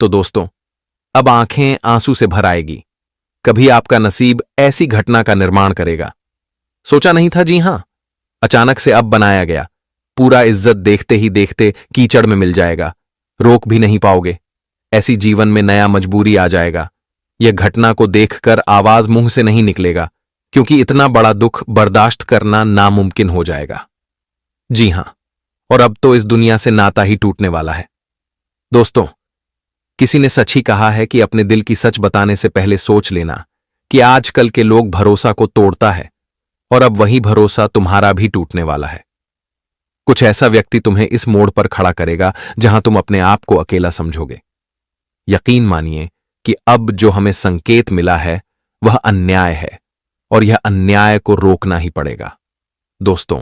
तो दोस्तों, अब आंखें आंसू से भर आएगी। कभी आपका नसीब ऐसी घटना का निर्माण करेगा। सोचा नहीं था, जी हां, अचानक से अब बनाया गया। पूरा इज्जत देखते ही देखते कीचड़ में मिल जाएगा, रोक भी नहीं पाओगे। ऐसी जीवन में नया मजबूरी आ जाएगा। यह घटना को देखकर आवाज मुंह से नहीं निकलेगा, क्योंकि इतना बड़ा दुख बर्दाश्त करना नामुमकिन हो जाएगा। जी हां, और अब तो इस दुनिया से नाता ही टूटने वाला है। दोस्तों, किसी ने सच ही कहा है कि अपने दिल की सच बताने से पहले सोच लेना कि आजकल के लोग भरोसा को तोड़ता है, और अब वही भरोसा तुम्हारा भी टूटने वाला है। कुछ ऐसा व्यक्ति तुम्हें इस मोड़ पर खड़ा करेगा जहां तुम अपने आप को अकेला समझोगे। यकीन मानिए कि अब जो हमें संकेत मिला है वह अन्याय है, और यह अन्याय को रोकना ही पड़ेगा। दोस्तों,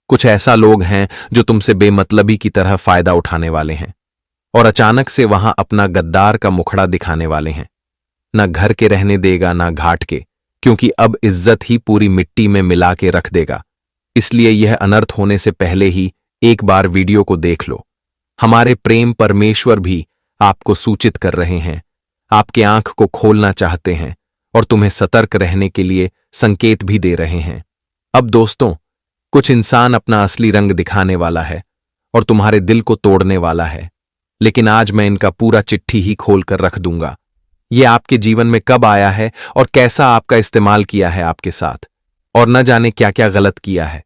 कुछ ऐसा लोग हैं जो तुमसे बेमतलबी की तरह फायदा उठाने वाले हैं, और अचानक से वहां अपना गद्दार का मुखड़ा दिखाने वाले हैं। ना घर के रहने देगा, ना घाट के, क्योंकि अब इज्जत ही पूरी मिट्टी में मिला के रख देगा। इसलिए यह अनर्थ होने से पहले ही एक बार वीडियो को देख लो। हमारे प्रेम परमेश्वर भी आपको सूचित कर रहे हैं, आपके आंख को खोलना चाहते हैं, और तुम्हें सतर्क रहने के लिए संकेत भी दे रहे हैं। अब दोस्तों, कुछ इंसान अपना असली रंग दिखाने वाला है और तुम्हारे दिल को तोड़ने वाला है, लेकिन आज मैं इनका पूरा चिट्ठी ही खोल कर रख दूंगा। ये आपके जीवन में कब आया है और कैसा आपका इस्तेमाल किया है आपके साथ, और न जाने क्या क्या गलत किया है।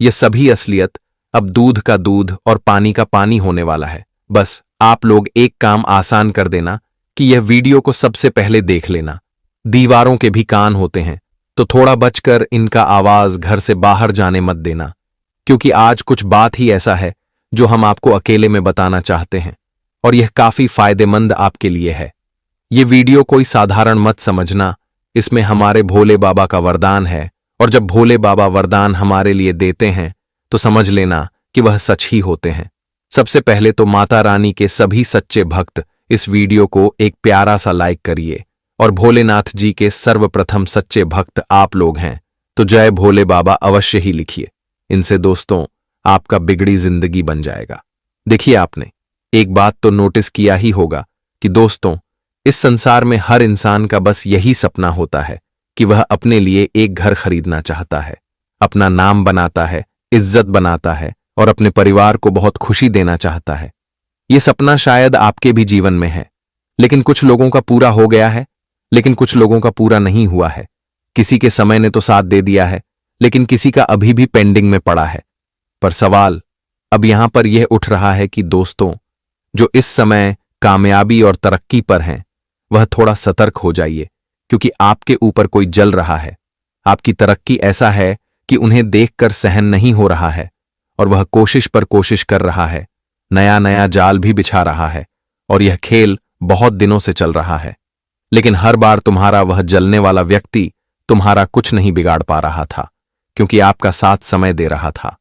ये सभी असलियत अब दूध का दूध और पानी का पानी होने वाला है। बस आप लोग एक काम आसान कर देना कि यह वीडियो को सबसे पहले देख लेना। दीवारों के भी कान होते हैं, तो थोड़ा बचकर इनका आवाज घर से बाहर जाने मत देना, क्योंकि आज कुछ बात ही ऐसा है जो हम आपको अकेले में बताना चाहते हैं, और यह काफी फायदेमंद आपके लिए है। ये वीडियो कोई साधारण मत समझना, इसमें हमारे भोले बाबा का वरदान है, और जब भोले बाबा वरदान हमारे लिए देते हैं तो समझ लेना कि वह सच ही होते हैं। सबसे पहले तो माता रानी के सभी सच्चे भक्त इस वीडियो को एक प्यारा सा लाइक करिए, और भोलेनाथ जी के सर्वप्रथम सच्चे भक्त आप लोग हैं तो जय भोले बाबा अवश्य ही लिखिए। इनसे दोस्तों आपका बिगड़ी जिंदगी बन जाएगा। देखिए, आपने एक बात तो नोटिस किया ही होगा कि दोस्तों, इस संसार में हर इंसान का बस यही सपना होता है कि वह अपने लिए एक घर खरीदना चाहता है, अपना नाम बनाता है, इज्जत बनाता है, और अपने परिवार को बहुत खुशी देना चाहता है। यह सपना शायद आपके भी जीवन में है, लेकिन कुछ लोगों का पूरा हो गया है, लेकिन कुछ लोगों का पूरा नहीं हुआ है। किसी के समय ने तो साथ दे दिया है, लेकिन किसी का अभी भी पेंडिंग में पड़ा है। पर सवाल अब यहां पर यह उठ रहा है कि दोस्तों, जो इस समय कामयाबी और तरक्की पर हैं, वह थोड़ा सतर्क हो जाइए, क्योंकि आपके ऊपर कोई जल रहा है। आपकी तरक्की ऐसा है कि उन्हें देखकर सहन नहीं हो रहा है, और वह कोशिश पर कोशिश कर रहा है, नया नया जाल भी बिछा रहा है, और यह खेल बहुत दिनों से चल रहा है। लेकिन हर बार तुम्हारा वह जलने वाला व्यक्ति तुम्हारा कुछ नहीं बिगाड़ पा रहा था, क्योंकि आपका साथ समय दे रहा था।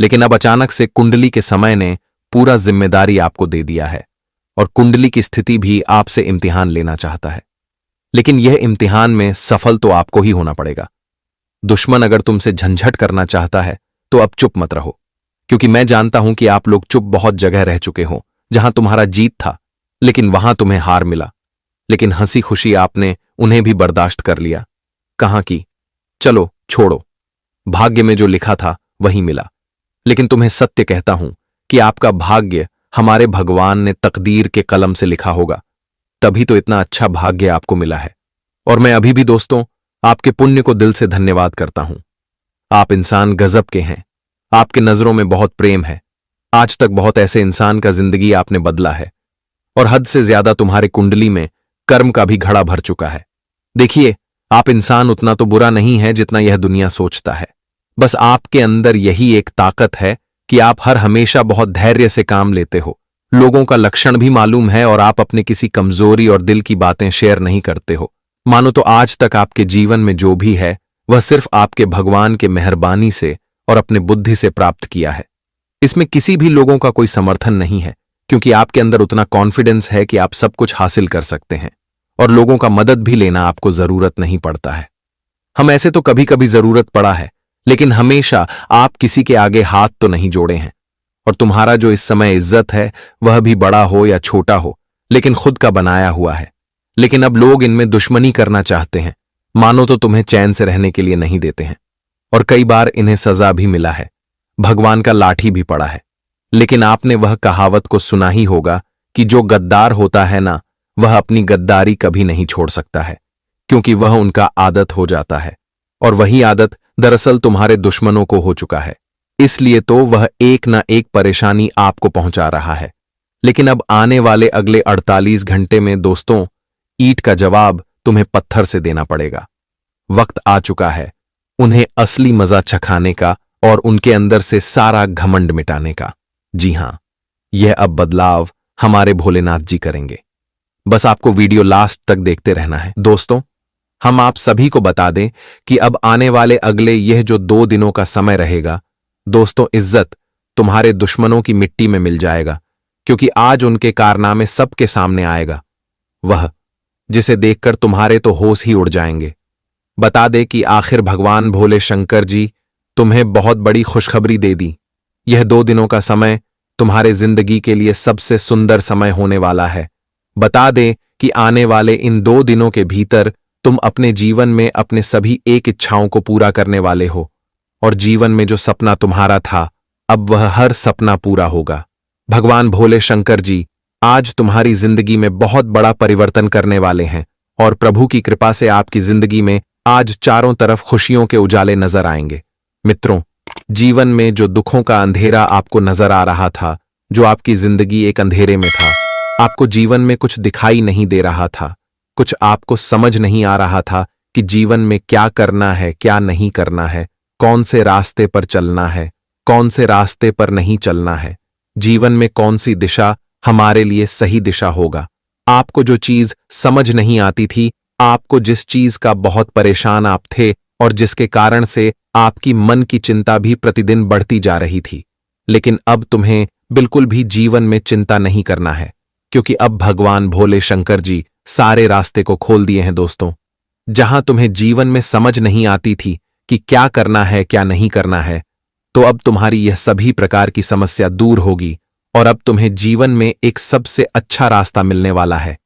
लेकिन अब अचानक से कुंडली के समय ने पूरा जिम्मेदारी आपको दे दिया है, और कुंडली की स्थिति भी आपसे इम्तिहान लेना चाहता है। लेकिन यह इम्तिहान में सफल तो आपको ही होना पड़ेगा। दुश्मन अगर तुमसे झंझट करना चाहता है तो अब चुप मत रहो, क्योंकि मैं जानता हूं कि आप लोग चुप बहुत जगह रह चुके हो जहां तुम्हारा जीत था, लेकिन वहां तुम्हें हार मिला। लेकिन हंसी खुशी आपने उन्हें भी बर्दाश्त कर लिया। कहां की चलो छोड़ो, भाग्य में जो लिखा था वही मिला। लेकिन तुम्हें सत्य कहता हूं कि आपका भाग्य हमारे भगवान ने तकदीर के कलम से लिखा होगा, तभी तो इतना अच्छा भाग्य आपको मिला है। और मैं अभी भी दोस्तों आपके पुण्य को दिल से धन्यवाद करता हूं। आप इंसान गजब के हैं, आपके नजरों में बहुत प्रेम है। आज तक बहुत ऐसे इंसान का जिंदगी आपने बदला है, और हद से ज्यादा तुम्हारे कुंडली में कर्म का भी घड़ा भर चुका है। देखिए, आप इंसान उतना तो बुरा नहीं है जितना यह दुनिया सोचता है। बस आपके अंदर यही एक ताकत है कि आप हर हमेशा बहुत धैर्य से काम लेते हो। लोगों का लक्षण भी मालूम है, और आप अपने किसी कमजोरी और दिल की बातें शेयर नहीं करते हो। मानो तो आज तक आपके जीवन में जो भी है वह सिर्फ आपके भगवान के मेहरबानी से और अपने बुद्धि से प्राप्त किया है। इसमें किसी भी लोगों का कोई समर्थन नहीं है, क्योंकि आपके अंदर उतना कॉन्फिडेंस है कि आप सब कुछ हासिल कर सकते हैं, और लोगों का मदद भी लेना आपको जरूरत नहीं पड़ता है। हम ऐसे तो कभी कभी जरूरत पड़ा है, लेकिन हमेशा आप किसी के आगे हाथ तो नहीं जोड़े हैं। और तुम्हारा जो इस समय इज्जत है वह भी बड़ा हो या छोटा हो, लेकिन खुद का बनाया हुआ है। लेकिन अब लोग इनमें दुश्मनी करना चाहते हैं, मानो तो तुम्हें चैन से रहने के लिए नहीं देते हैं। और कई बार इन्हें सजा भी मिला है, भगवान का लाठी भी पड़ा है। लेकिन आपने वह कहावत को सुना ही होगा कि जो गद्दार होता है ना, वह अपनी गद्दारी कभी नहीं छोड़ सकता है, क्योंकि वह उनका आदत हो जाता है। और वही आदत दरअसल तुम्हारे दुश्मनों को हो चुका है। इसलिए तो वह एक न एक परेशानी आपको पहुंचा रहा है। लेकिन अब आने वाले अगले 48 घंटे में दोस्तों, ईंट का जवाब तुम्हें पत्थर से देना पड़ेगा। वक्त आ चुका है उन्हें असली मजा चखाने का और उनके अंदर से सारा घमंड मिटाने का। जी हां, यह अब बदलाव हमारे भोलेनाथ जी करेंगे। बस आपको वीडियो लास्ट तक देखते रहना है। दोस्तों, हम आप सभी को बता दें कि अब आने वाले अगले यह जो 2 दिनों का समय रहेगा, दोस्तों, इज्जत तुम्हारे दुश्मनों की मिट्टी में मिल जाएगा, क्योंकि आज उनके कारनामे सबके सामने आएगा। वह जिसे देखकर तुम्हारे तो होश ही उड़ जाएंगे। बता दे कि आखिर भगवान भोले शंकर जी तुम्हें बहुत बड़ी खुशखबरी दे दी। यह 2 दिनों का समय तुम्हारे जिंदगी के लिए सबसे सुंदर समय होने वाला है। बता दे कि आने वाले इन 2 दिनों के भीतर तुम अपने जीवन में अपने सभी एक इच्छाओं को पूरा करने वाले हो। और जीवन में जो सपना तुम्हारा था, अब वह हर सपना पूरा होगा। भगवान भोले शंकर जी आज तुम्हारी जिंदगी में बहुत बड़ा परिवर्तन करने वाले हैं, और प्रभु की कृपा से आपकी जिंदगी में आज चारों तरफ खुशियों के उजाले नजर आएंगे। मित्रों, जीवन में जो दुखों का अंधेरा आपको नजर आ रहा था, जो आपकी जिंदगी एक अंधेरे में था, आपको जीवन में कुछ दिखाई नहीं दे रहा था, कुछ आपको समझ नहीं आ रहा था कि जीवन में क्या करना है, क्या नहीं करना है, कौन से रास्ते पर चलना है, कौन से रास्ते पर नहीं चलना है, जीवन में कौन सी दिशा हमारे लिए सही दिशा होगा। आपको जो चीज समझ नहीं आती थी, आपको जिस चीज का बहुत परेशान आप थे और जिसके कारण से आपकी मन की चिंता भी प्रतिदिन बढ़ती जा रही थी, लेकिन अब तुम्हें बिल्कुल भी जीवन में चिंता नहीं करना है, क्योंकि अब भगवान भोले शंकर जी सारे रास्ते को खोल दिए हैं। दोस्तों, जहां तुम्हें जीवन में समझ नहीं आती थी कि क्या करना है, क्या नहीं करना है, तो अब तुम्हारी यह सभी प्रकार की समस्या दूर होगी और अब तुम्हें जीवन में एक सबसे अच्छा रास्ता मिलने वाला है,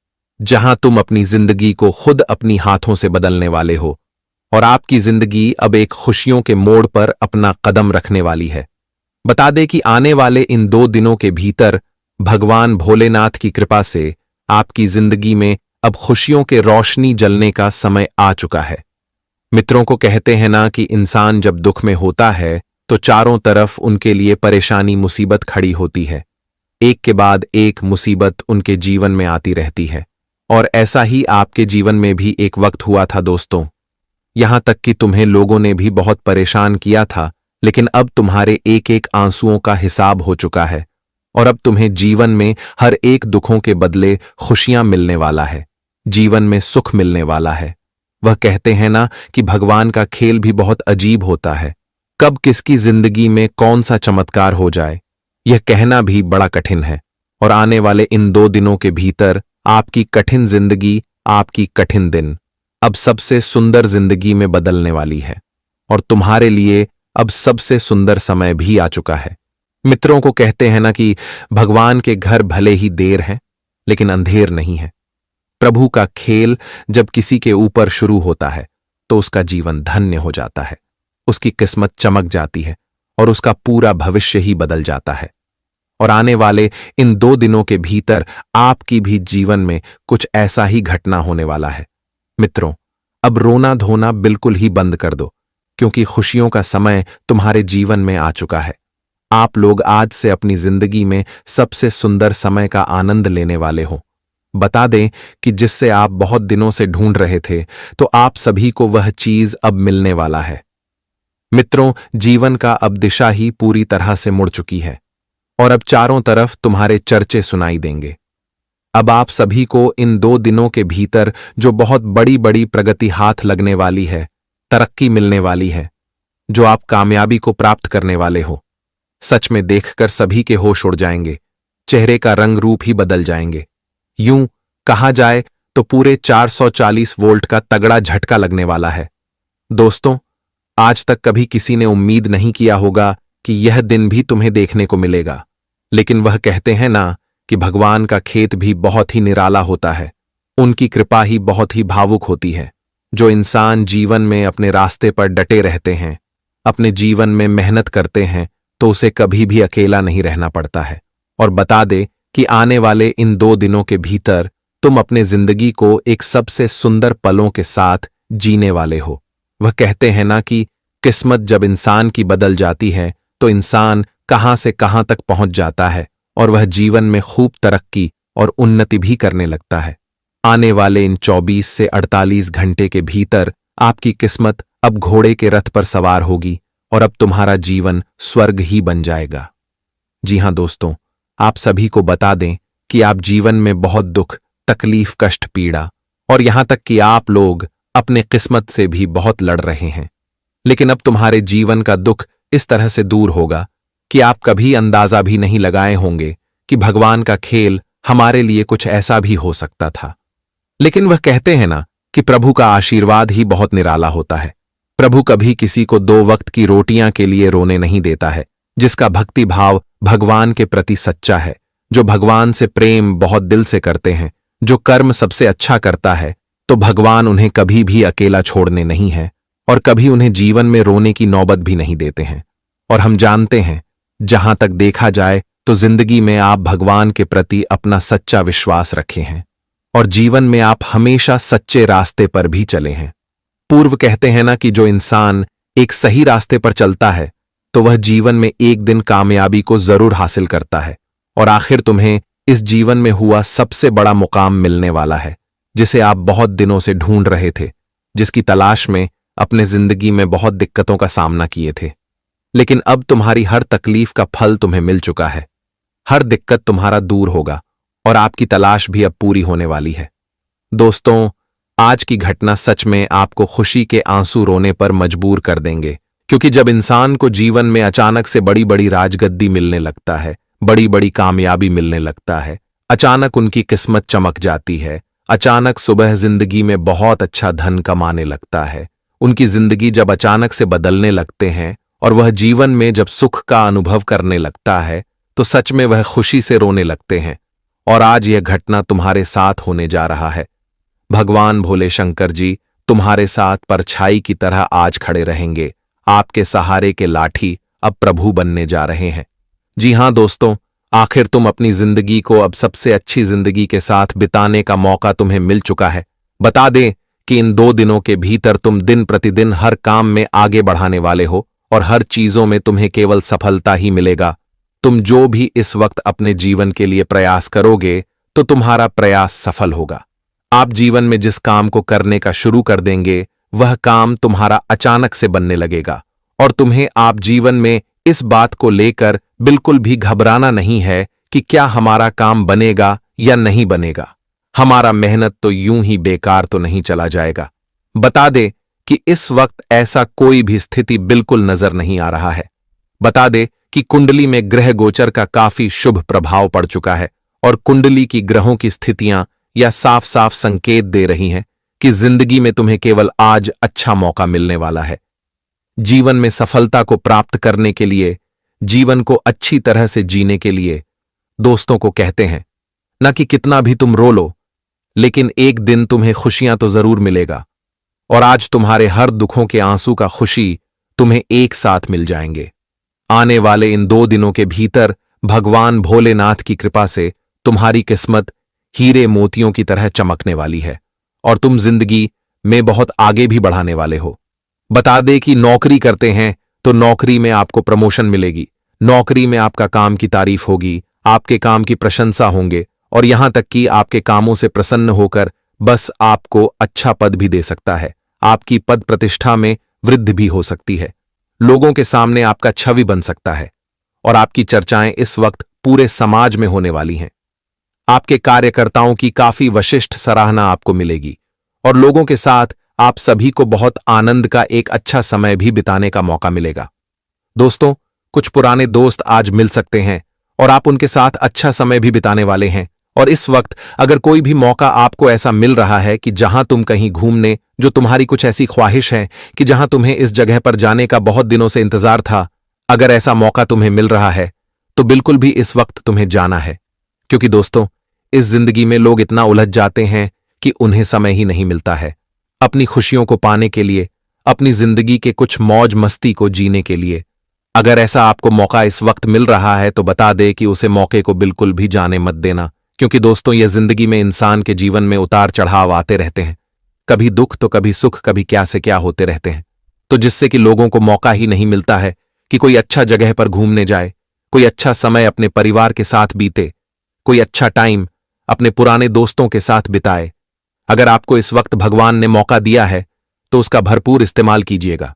जहां तुम अपनी जिंदगी को खुद अपनी हाथों से बदलने वाले हो और आपकी जिंदगी अब एक खुशियों के मोड़ पर अपना कदम रखने वाली है। बता दे कि आने वाले इन 2 दिनों के भीतर भगवान भोलेनाथ की कृपा से आपकी जिंदगी में अब खुशियों के रोशनी जलने का समय आ चुका है। मित्रों को कहते हैं ना कि इंसान जब दुख में होता है तो चारों तरफ उनके लिए परेशानी मुसीबत खड़ी होती है। एक के बाद एक मुसीबत उनके जीवन में आती रहती है, और ऐसा ही आपके जीवन में भी एक वक्त हुआ था दोस्तों। यहां तक कि तुम्हें लोगों ने भी बहुत परेशान किया था, लेकिन अब तुम्हारे एक एक आंसुओं का हिसाब हो चुका है और अब तुम्हें जीवन में हर एक दुखों के बदले खुशियां मिलने वाला है, जीवन में सुख मिलने वाला है। वह कहते हैं ना कि भगवान का खेल भी बहुत अजीब होता है, कब किसकी जिंदगी में कौन सा चमत्कार हो जाए यह कहना भी बड़ा कठिन है। और आने वाले इन 2 दिनों के भीतर आपकी कठिन जिंदगी, आपकी कठिन दिन अब सबसे सुंदर जिंदगी में बदलने वाली है और तुम्हारे लिए अब सबसे सुंदर समय भी आ चुका है। मित्रों को कहते हैं ना कि भगवान के घर भले ही देर है, लेकिन अंधेर नहीं है। प्रभु का खेल जब किसी के ऊपर शुरू होता है तो उसका जीवन धन्य हो जाता है, उसकी किस्मत चमक जाती है और उसका पूरा भविष्य ही बदल जाता है। और आने वाले इन 2 दिनों के भीतर आपकी भी जीवन में कुछ ऐसा ही घटना होने वाला है। मित्रों, अब रोना धोना बिल्कुल ही बंद कर दो, क्योंकि खुशियों का समय तुम्हारे जीवन में आ चुका है। आप लोग आज से अपनी जिंदगी में सबसे सुंदर समय का आनंद लेने वाले हो। बता दें कि जिससे आप बहुत दिनों से ढूंढ रहे थे, तो आप सभी को वह चीज अब मिलने वाला है। मित्रों, जीवन का अब दिशा ही पूरी तरह से मुड़ चुकी है और अब चारों तरफ तुम्हारे चर्चे सुनाई देंगे। अब आप सभी को इन 2 दिनों के भीतर जो बहुत बड़ी बड़ी प्रगति हाथ लगने वाली है, तरक्की मिलने वाली है, जो आप कामयाबी को प्राप्त करने वाले हो, सच में देखकर सभी के होश उड़ जाएंगे, चेहरे का रंग रूप ही बदल जाएंगे। यूं कहा जाए तो पूरे 440 वोल्ट का तगड़ा झटका लगने वाला है। दोस्तों, आज तक कभी किसी ने उम्मीद नहीं किया होगा कि यह दिन भी तुम्हें देखने को मिलेगा, लेकिन वह कहते हैं ना कि भगवान का खेत भी बहुत ही निराला होता है। उनकी कृपा ही बहुत ही भावुक होती है। जो इंसान जीवन में अपने रास्ते पर डटे रहते हैं, अपने जीवन में मेहनत करते हैं, तो उसे कभी भी अकेला नहीं रहना पड़ता है। और बता दे कि आने वाले इन 2 दिनों के भीतर तुम अपने जिंदगी को एक सबसे सुंदर पलों के साथ जीने वाले हो। वह कहते हैं ना कि किस्मत जब इंसान की बदल जाती है तो इंसान कहां से कहां तक पहुंच जाता है और वह जीवन में खूब तरक्की और उन्नति भी करने लगता है। आने वाले इन 24 से 48 घंटे के भीतर आपकी किस्मत अब घोड़े के रथ पर सवार होगी और अब तुम्हारा जीवन स्वर्ग ही बन जाएगा। जी हां दोस्तों, आप सभी को बता दें कि आप जीवन में बहुत दुख, तकलीफ, कष्ट, पीड़ा और यहां तक कि आप लोग अपने किस्मत से भी बहुत लड़ रहे हैं। लेकिन अब तुम्हारे जीवन का दुख इस तरह से दूर होगा कि आप कभी अंदाजा भी नहीं लगाए होंगे कि भगवान का खेल हमारे लिए कुछ ऐसा भी हो सकता था। लेकिन वह कहते हैं ना कि प्रभु का आशीर्वाद ही बहुत निराला होता है। प्रभु कभी किसी को 2 वक्त की रोटियां के लिए रोने नहीं देता है। जिसका भक्ति भाव भगवान के प्रति सच्चा है, जो भगवान से प्रेम बहुत दिल से करते हैं, जो कर्म सबसे अच्छा करता है, तो भगवान उन्हें कभी भी अकेला छोड़ने नहीं है और कभी उन्हें जीवन में रोने की नौबत भी नहीं देते हैं। और हम जानते हैं, जहां तक देखा जाए तो जिंदगी में आप भगवान के प्रति अपना सच्चा विश्वास रखे हैं और जीवन में आप हमेशा सच्चे रास्ते पर भी चले हैं। पूर्व कहते हैं ना कि जो इंसान एक सही रास्ते पर चलता है तो वह जीवन में एक दिन कामयाबी को जरूर हासिल करता है और आखिर तुम्हें इस जीवन में हुआ सबसे बड़ा मुकाम मिलने वाला है, जिसे आप बहुत दिनों से ढूंढ रहे थे, जिसकी तलाश में अपने जिंदगी में बहुत दिक्कतों का सामना किए थे। लेकिन अब तुम्हारी हर तकलीफ का फल तुम्हें मिल चुका है। हर दिक्कत तुम्हारा दूर होगा और आपकी तलाश भी अब पूरी होने वाली है। दोस्तों, आज की घटना सच में आपको खुशी के आंसू रोने पर मजबूर कर देंगे, क्योंकि जब इंसान को जीवन में अचानक से बड़ी बड़ी राजगद्दी मिलने लगता है, बड़ी बड़ी कामयाबी मिलने लगता है, अचानक उनकी किस्मत चमक जाती है, अचानक सुबह जिंदगी में बहुत अच्छा धन कमाने लगता है, उनकी जिंदगी जब अचानक से बदलने लगते हैं और वह जीवन में जब सुख का अनुभव करने लगता है, तो सच में वह खुशी से रोने लगते हैं। और आज यह घटना तुम्हारे साथ होने जा रहा है। भगवान भोले शंकर जी तुम्हारे साथ परछाई की तरह आज खड़े रहेंगे। आपके सहारे के लाठी अब प्रभु बनने जा रहे हैं। जी हां दोस्तों, आखिर तुम अपनी जिंदगी को अब सबसे अच्छी जिंदगी के साथ बिताने का मौका तुम्हें मिल चुका है। बता दें कि इन 2 दिनों के भीतर तुम दिन प्रतिदिन हर काम में आगे बढ़ाने वाले हो और हर चीजों में तुम्हें केवल सफलता ही मिलेगा। तुम जो भी इस वक्त अपने जीवन के लिए प्रयास करोगे तो तुम्हारा प्रयास सफल होगा। आप जीवन में जिस काम को करने का शुरू कर देंगे वह काम तुम्हारा अचानक से बनने लगेगा और तुम्हें आप जीवन में इस बात को लेकर बिल्कुल भी घबराना नहीं है कि क्या हमारा काम बनेगा या नहीं बनेगा, हमारा मेहनत तो यूं ही बेकार तो नहीं चला जाएगा। बता दे कि इस वक्त ऐसा कोई भी स्थिति बिल्कुल नजर नहीं आ रहा है। बता दे कि कुंडली में ग्रह गोचर का काफी शुभ प्रभाव पड़ चुका है और कुंडली की ग्रहों की स्थितियां या साफ साफ संकेत दे रही हैं कि जिंदगी में तुम्हें केवल आज अच्छा मौका मिलने वाला है। जीवन में सफलता को प्राप्त करने के लिए, जीवन को अच्छी तरह से जीने के लिए दोस्तों को कहते हैं न कि कितना भी तुम रो लो, लेकिन एक दिन तुम्हें खुशियां तो जरूर मिलेगा और आज तुम्हारे हर दुखों के आंसू का खुशी तुम्हें एक साथ मिल जाएंगे। आने वाले इन 2 दिनों के भीतर भगवान भोलेनाथ की कृपा से तुम्हारी किस्मत हीरे मोतियों की तरह चमकने वाली है और तुम जिंदगी में बहुत आगे भी बढ़ाने वाले हो। बता दे कि नौकरी करते हैं तो नौकरी में आपको प्रमोशन मिलेगी, नौकरी में आपका काम की तारीफ होगी, आपके काम की प्रशंसा होंगे और यहां तक कि आपके कामों से प्रसन्न होकर बस आपको अच्छा पद भी दे सकता है। आपकी पद प्रतिष्ठा में वृद्धि भी हो सकती है, लोगों के सामने आपका छवि बन सकता है और आपकी चर्चाएं इस वक्त पूरे समाज में होने वाली हैं। आपके कार्यकर्ताओं की काफी वशिष्ठ सराहना आपको मिलेगी और लोगों के साथ आप सभी को बहुत आनंद का एक अच्छा समय भी बिताने का मौका मिलेगा। दोस्तों, कुछ पुराने दोस्त आज मिल सकते हैं और आप उनके साथ अच्छा समय भी बिताने वाले हैं। और इस वक्त अगर कोई भी मौका आपको ऐसा मिल रहा है कि जहां तुम कहीं घूमने, जो तुम्हारी कुछ ऐसी ख्वाहिश है कि जहां तुम्हें इस जगह पर जाने का बहुत दिनों से इंतजार था, अगर ऐसा मौका तुम्हें मिल रहा है तो बिल्कुल भी इस वक्त तुम्हें जाना है, क्योंकि दोस्तों, इस जिंदगी में लोग इतना उलझ जाते हैं कि उन्हें समय ही नहीं मिलता है अपनी खुशियों को पाने के लिए, अपनी जिंदगी के कुछ मौज मस्ती को जीने के लिए। अगर ऐसा आपको मौका इस वक्त मिल रहा है तो बता दे कि उसे मौके को बिल्कुल भी जाने मत देना, क्योंकि दोस्तों, यह जिंदगी में इंसान के जीवन में उतार चढ़ाव आते रहते हैं। कभी दुख तो कभी सुख, कभी क्या से क्या होते रहते हैं। तो जिससे कि लोगों को मौका ही नहीं मिलता है कि कोई अच्छा जगह पर घूमने जाए, कोई अच्छा समय अपने परिवार के साथ बीते, कोई अच्छा टाइम अपने पुराने दोस्तों के साथ बिताए। अगर आपको इस वक्त भगवान ने मौका दिया है तो उसका भरपूर इस्तेमाल कीजिएगा।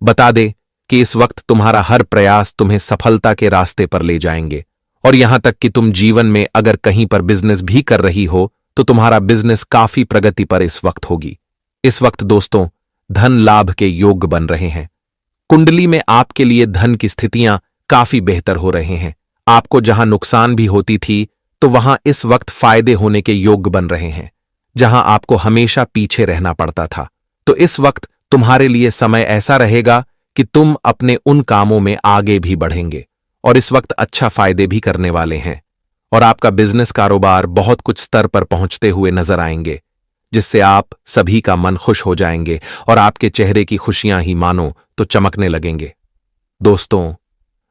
बता दे कि इस वक्त तुम्हारा हर प्रयास तुम्हें सफलता के रास्ते पर ले जाएंगे, और यहां तक कि तुम जीवन में अगर कहीं पर बिजनेस भी कर रही हो तो तुम्हारा बिजनेस काफी प्रगति पर इस वक्त होगी। इस वक्त दोस्तों, धन लाभ के योग बन रहे हैं। कुंडली में आपके लिए धन की स्थितियां काफी बेहतर हो रहे हैं। आपको जहां नुकसान भी होती थी तो वहां इस वक्त फायदे होने के योग बन रहे हैं। जहां आपको हमेशा पीछे रहना पड़ता था तो इस वक्त तुम्हारे लिए समय ऐसा रहेगा कि तुम अपने उन कामों में आगे भी बढ़ेंगे और इस वक्त अच्छा फायदे भी करने वाले हैं, और आपका बिजनेस कारोबार बहुत कुछ स्तर पर पहुंचते हुए नजर आएंगे, जिससे आप सभी का मन खुश हो जाएंगे और आपके चेहरे की खुशियां ही मानो तो चमकने लगेंगे। दोस्तों,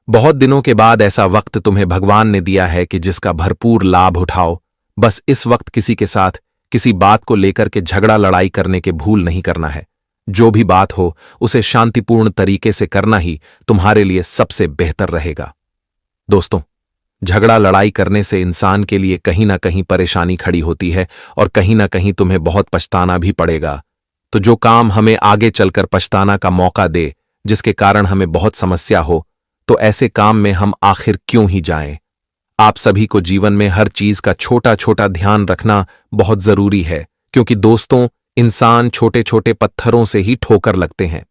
बहुत दिनों के बाद ऐसा वक्त तुम्हें भगवान ने दिया है कि जिसका भरपूर लाभ उठाओ। बस इस वक्त किसी के साथ किसी बात को लेकर के झगड़ा लड़ाई करने के भूल नहीं करना है। जो भी बात हो उसे शांतिपूर्ण तरीके से करना ही तुम्हारे लिए सबसे बेहतर रहेगा। दोस्तों, झगड़ा लड़ाई करने से इंसान के लिए कहीं ना कहीं परेशानी खड़ी होती है और कहीं ना कहीं तुम्हें बहुत पछताना भी पड़ेगा। तो जो काम हमें आगे चलकर पछताना का मौका दे, जिसके कारण हमें बहुत समस्या हो, तो ऐसे काम में हम आखिर क्यों ही जाएं। आप सभी को जीवन में हर चीज का छोटा छोटा ध्यान रखना बहुत जरूरी है, क्योंकि दोस्तों, इंसान छोटे छोटे पत्थरों से ही ठोकर लगते हैं।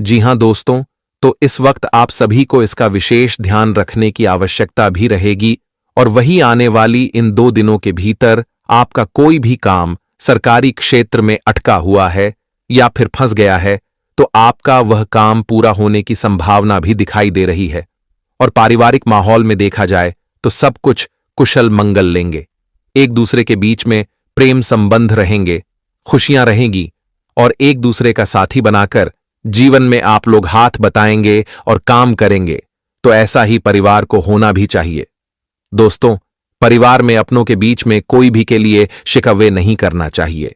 जी हां दोस्तों, तो इस वक्त आप सभी को इसका विशेष ध्यान रखने की आवश्यकता भी रहेगी, और वही आने वाली इन 2 दिनों के भीतर आपका कोई भी काम सरकारी क्षेत्र में अटका हुआ है या फिर फंस गया है तो आपका वह काम पूरा होने की संभावना भी दिखाई दे रही है। और पारिवारिक माहौल में देखा जाए तो सब कुछ कुशल मंगल लेंगे, एक दूसरे के बीच में प्रेम संबंध रहेंगे, खुशियां रहेंगी, और एक दूसरे का साथी बनाकर जीवन में आप लोग हाथ बटाएंगे और काम करेंगे। तो ऐसा ही परिवार को होना भी चाहिए। दोस्तों, परिवार में अपनों के बीच में कोई भी के लिए शिकवे नहीं करना चाहिए।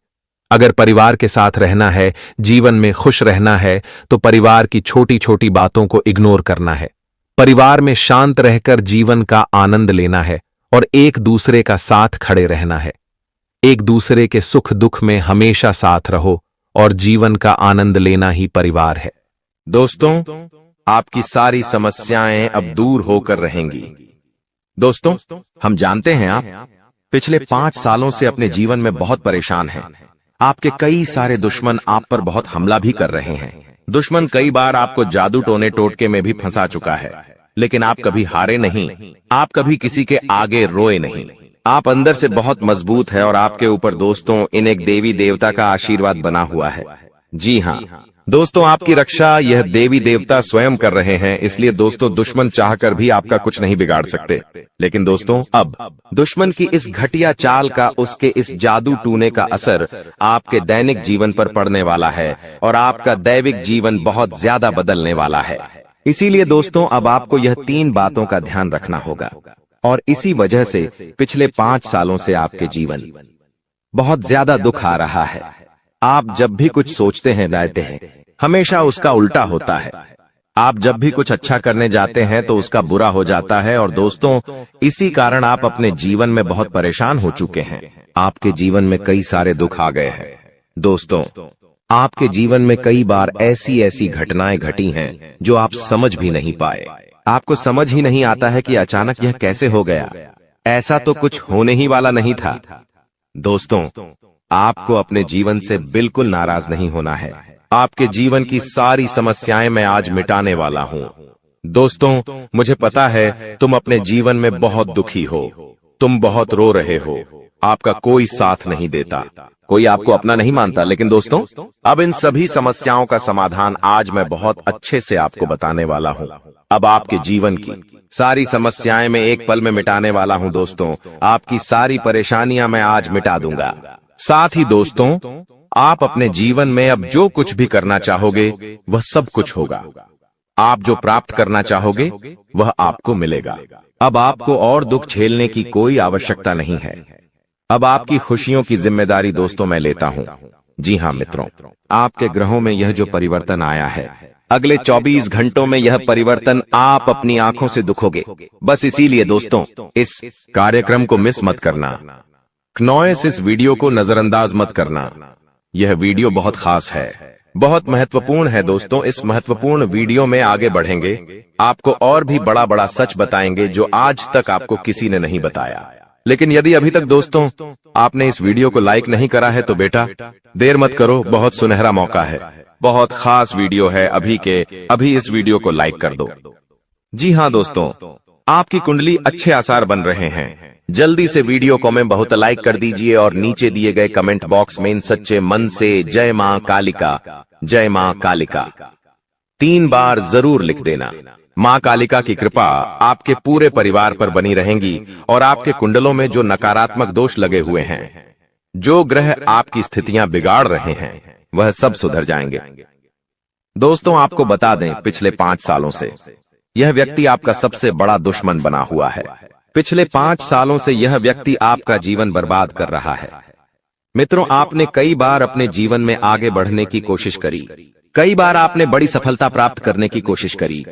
अगर परिवार के साथ रहना है, जीवन में खुश रहना है, तो परिवार की छोटी छोटी बातों को इग्नोर करना है। परिवार में शांत रहकर जीवन का आनंद लेना है और एक दूसरे का साथ खड़े रहना है। एक दूसरे के सुख दुख में हमेशा साथ रहो और जीवन का आनंद लेना ही परिवार है। दोस्तों, आपकी सारी समस्याएं अब दूर होकर रहेंगी। दोस्तों, हम जानते हैं आप पिछले 5 सालों से अपने जीवन में बहुत परेशान हैं। आपके कई सारे दुश्मन आप पर बहुत हमला भी कर रहे हैं। दुश्मन कई बार आपको जादू टोने टोटके में भी फंसा चुका है, लेकिन आप कभी हारे नहीं, आप कभी किसी के आगे रोए नहीं। आप अंदर से बहुत मजबूत है और आपके ऊपर दोस्तों इन एक देवी देवता का आशीर्वाद बना हुआ है। जी हाँ दोस्तों, आपकी रक्षा यह देवी देवता स्वयं कर रहे हैं, इसलिए दोस्तों दुश्मन चाहकर भी आपका कुछ नहीं बिगाड़ सकते। लेकिन दोस्तों, अब दुश्मन की इस घटिया चाल का, उसके इस जादू टूने का असर आपके दैनिक जीवन पर पड़ने वाला है और आपका दैविक जीवन बहुत ज्यादा बदलने वाला है। इसीलिए दोस्तों, अब आपको यह 3 बातों का ध्यान रखना होगा, और इसी वजह से पिछले 5 सालों से आपके जीवन बहुत ज्यादा दुख आ रहा है। आप जब भी कुछ सोचते हैं, दायते हैं, हमेशा उसका उल्टा होता है। आप जब भी कुछ अच्छा करने जाते हैं तो उसका बुरा हो जाता है, और दोस्तों इसी कारण आप अपने जीवन में बहुत परेशान हो चुके हैं। आपके जीवन में कई सारे दुख आ गए हैं। दोस्तों, आपके जीवन में कई बार ऐसी ऐसी घटनाएं घटी हैं जो आप समझ भी नहीं पाए। आपको समझ ही नहीं आता है कि अचानक यह कैसे हो गया। ऐसा तो कुछ होने ही वाला नहीं था। दोस्तों, आपको अपने जीवन से बिल्कुल नाराज नहीं होना है। आपके जीवन की सारी समस्याएं मैं आज मिटाने वाला हूं। दोस्तों, मुझे पता है तुम अपने जीवन में बहुत दुखी हो, तुम बहुत रो रहे हो, आपका कोई साथ नहीं देता, कोई आपको अपना नहीं मानता। लेकिन दोस्तों, अब इन सभी समस्याओं का समाधान आज मैं बहुत अच्छे से आपको बताने वाला हूं। अब आपके जीवन की सारी समस्याएं मैं एक पल में मिटाने वाला हूं दोस्तों। आपकी सारी परेशानियां मैं आज मिटा दूंगा। साथ ही दोस्तों, आप अपने जीवन में अब जो कुछ भी करना चाहोगे वह सब कुछ होगा। आप जो प्राप्त करना चाहोगे वह आपको मिलेगा। अब आपको और दुख झेलने की कोई आवश्यकता नहीं है। अब आपकी खुशियों की जिम्मेदारी दोस्तों मैं लेता हूं। जी हां मित्रों, आपके ग्रहों में यह जो परिवर्तन आया है, अगले 24 घंटों में यह परिवर्तन आप अपनी आंखों से दिखोगे। बस इसीलिए दोस्तों, इस कार्यक्रम को मिस मत करना। क्नॉयस इस वीडियो को नजरअंदाज मत करना। यह वीडियो बहुत खास है, बहुत महत्वपूर्ण है दोस्तों। इस महत्वपूर्ण वीडियो में आगे बढ़ेंगे, आपको और भी बड़ा बड़ा सच बताएंगे जो आज तक आपको किसी ने नहीं बताया। लेकिन यदि अभी तक दोस्तों आपने इस वीडियो को लाइक नहीं करा है तो बेटा देर मत करो, बहुत सुनहरा मौका है, बहुत खास वीडियो है। अभी इस वीडियो को लाइक कर दो। जी हां दोस्तों, आपकी कुंडली अच्छे आसार बन रहे हैं। जल्दी से वीडियो को में बहुत लाइक कर दीजिए और नीचे दिए गए कमेंट बॉक्स में इन सच्चे मन से जय मां कालिका, जय मां कालिका 3 बार जरूर लिख देना। मां कालिका की कृपा आपके पूरे परिवार पर बनी रहेंगी और आपके कुंडलों में जो नकारात्मक दोष लगे हुए हैं, जो ग्रह आपकी स्थितियां बिगाड़ रहे हैं, वह सब सुधर जाएंगे। दोस्तों आपको बता दें, पिछले 5 सालों से यह व्यक्ति आपका सबसे बड़ा दुश्मन बना हुआ है। पिछले 5 सालों से यह व्यक्ति आपका जीवन बर्बाद कर रहा है। मित्रों, आपने कई बार अपने जीवन में आगे बढ़ने की कोशिश करी, कई बार आपने बड़ी सफलता प्राप्त करने की कोशिश करी,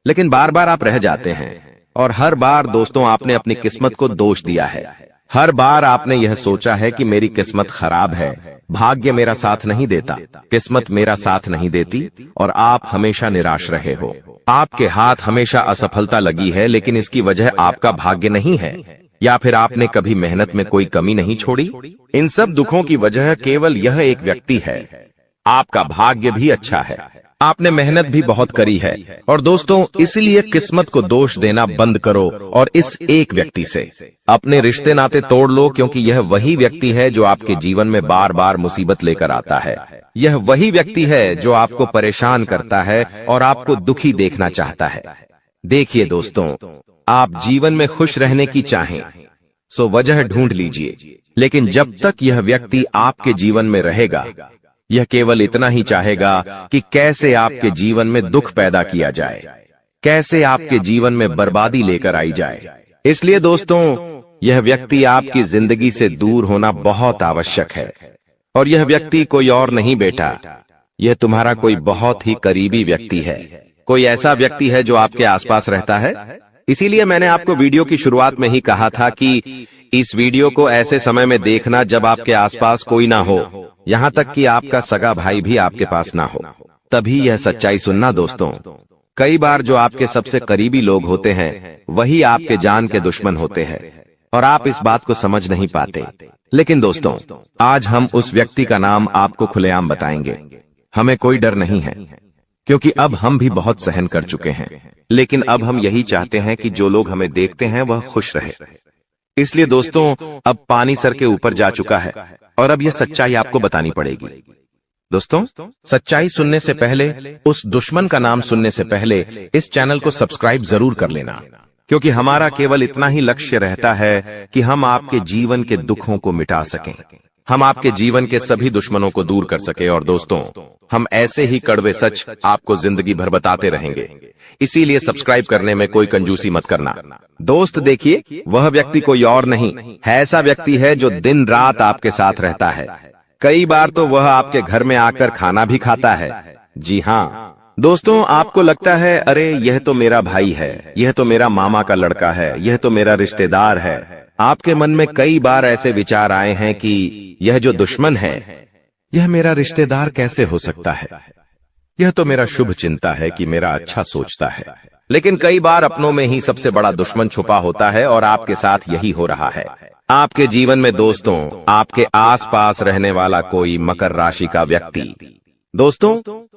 लेकिन बार बार आप रह जाते हैं। और हर बार दोस्तों आपने अपनी किस्मत को दोष दिया है। हर बार आपने यह सोचा है कि मेरी किस्मत खराब है, भाग्य मेरा साथ नहीं देता, किस्मत मेरा साथ नहीं देती, और आप हमेशा निराश रहे हो। आपके हाथ हमेशा असफलता लगी है, लेकिन इसकी वजह आपका भाग्य नहीं है, या फिर आपने कभी मेहनत में कोई कमी नहीं छोड़ी। इन सब दुखों की वजह केवल यह एक व्यक्ति है। आपका भाग्य भी अच्छा है, आपने मेहनत भी बहुत करी है। और दोस्तों, इसलिए किस्मत को दोष देना बंद करो और इस एक व्यक्ति से अपने रिश्ते नाते तोड़ लो, क्योंकि यह वही व्यक्ति है जो आपके जीवन में बार बार मुसीबत लेकर आता है। यह वही व्यक्ति है जो आपको परेशान करता है और आपको दुखी देखना चाहता है। देखिए दोस्तों, आप जीवन में खुश रहने की चाहें सो वजह ढूंढ लीजिए, लेकिन जब तक यह व्यक्ति आपके जीवन में रहेगा, यह केवल इतना ही चाहेगा कि कैसे आपके जीवन में दुख पैदा किया जाए, कैसे आपके जीवन में बर्बादी लेकर आई जाए। इसलिए दोस्तों, यह व्यक्ति आपकी जिंदगी से दूर होना बहुत आवश्यक है। और यह व्यक्ति कोई और नहीं बेटा, यह तुम्हारा कोई बहुत ही करीबी व्यक्ति है, कोई ऐसा व्यक्ति है जो आपके आसपास रहता है। इसीलिए मैंने आपको वीडियो की शुरुआत में ही कहा था कि इस वीडियो को ऐसे समय में देखना जब आपके आसपास कोई ना हो, यहाँ तक कि आपका सगा भाई भी आपके पास ना हो, तभी यह सच्चाई सुनना दोस्तों। कई बार जो आपके सबसे करीबी लोग होते हैं वही आपके जान के दुश्मन होते हैं, और आप इस बात को समझ नहीं पाते। लेकिन दोस्तों, आज हम उस व्यक्ति का नाम आपको खुलेआम बताएंगे। हमें कोई डर नहीं है, क्योंकि अब हम भी बहुत सहन कर चुके हैं। लेकिन अब हम यही चाहते हैं कि जो लोग हमें देखते हैं वह खुश रहे। इसलिए दोस्तों, अब पानी सर के ऊपर जा चुका है और अब यह सच्चाई आपको बतानी पड़ेगी। दोस्तों, सच्चाई सुनने से पहले, उस दुश्मन का नाम सुनने से पहले इस चैनल को सब्सक्राइब जरूर कर लेना, क्योंकि हमारा केवल इतना ही लक्ष्य रहता है कि हम आपके जीवन के दुखों को मिटा सकें, हम आपके जीवन के सभी दुश्मनों को दूर कर सके। और दोस्तों, हम ऐसे ही कड़वे सच आपको जिंदगी भर बताते रहेंगे। इसीलिए सब्सक्राइब करने में कोई कंजूसी मत करना। दोस्त देखिए, वह व्यक्ति कोई और नहीं है, ऐसा व्यक्ति है जो दिन रात आपके साथ रहता है। कई बार तो वह आपके घर में आकर खाना भी खाता है। जी हाँ दोस्तों, आपको लगता है अरे यह तो मेरा भाई है, यह तो मेरा मामा का लड़का है, यह तो मेरा रिश्तेदार है। आपके मन में कई बार ऐसे विचार आए हैं कि यह जो दुश्मन है यह मेरा रिश्तेदार कैसे हो सकता है, यह तो मेरा शुभ चिंता है कि मेरा अच्छा सोचता है। लेकिन कई बार अपनों में ही सबसे बड़ा दुश्मन छुपा होता है और आपके साथ यही हो रहा है। आपके जीवन में दोस्तों, आपके आसपास रहने वाला कोई मकर राशि का व्यक्ति दोस्तों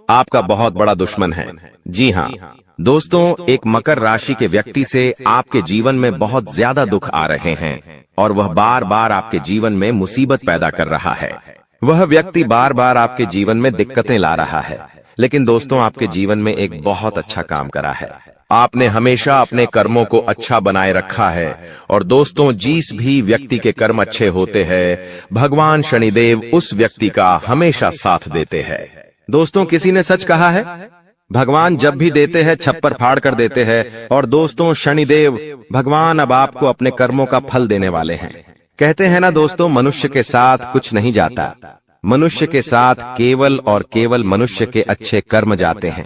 आपका बहुत बड़ा दुश्मन है। जी हाँ दोस्तों, एक मकर राशि के व्यक्ति से आपके जीवन में बहुत ज्यादा दुख आ रहे हैं और वह बार बार आपके जीवन में मुसीबत पैदा कर रहा है। वह व्यक्ति बार बार आपके जीवन में दिक्कतें ला रहा है। लेकिन दोस्तों आपके जीवन में एक बहुत अच्छा काम करा है। आपने हमेशा अपने कर्मों को अच्छा बनाए रखा है। और दोस्तों जिस भी व्यक्ति के कर्म अच्छे होते हैं, भगवान शनिदेव उस व्यक्ति का हमेशा साथ देते हैं। दोस्तों किसी ने सच कहा है, भगवान जब भी देते हैं छप्पर फाड़ कर देते हैं। और दोस्तों शनिदेव भगवान अब आपको अपने कर्मों का फल देने वाले हैं। कहते हैं ना दोस्तों, मनुष्य के साथ कुछ नहीं जाता, मनुष्य के साथ केवल और केवल मनुष्य के अच्छे कर्म जाते हैं।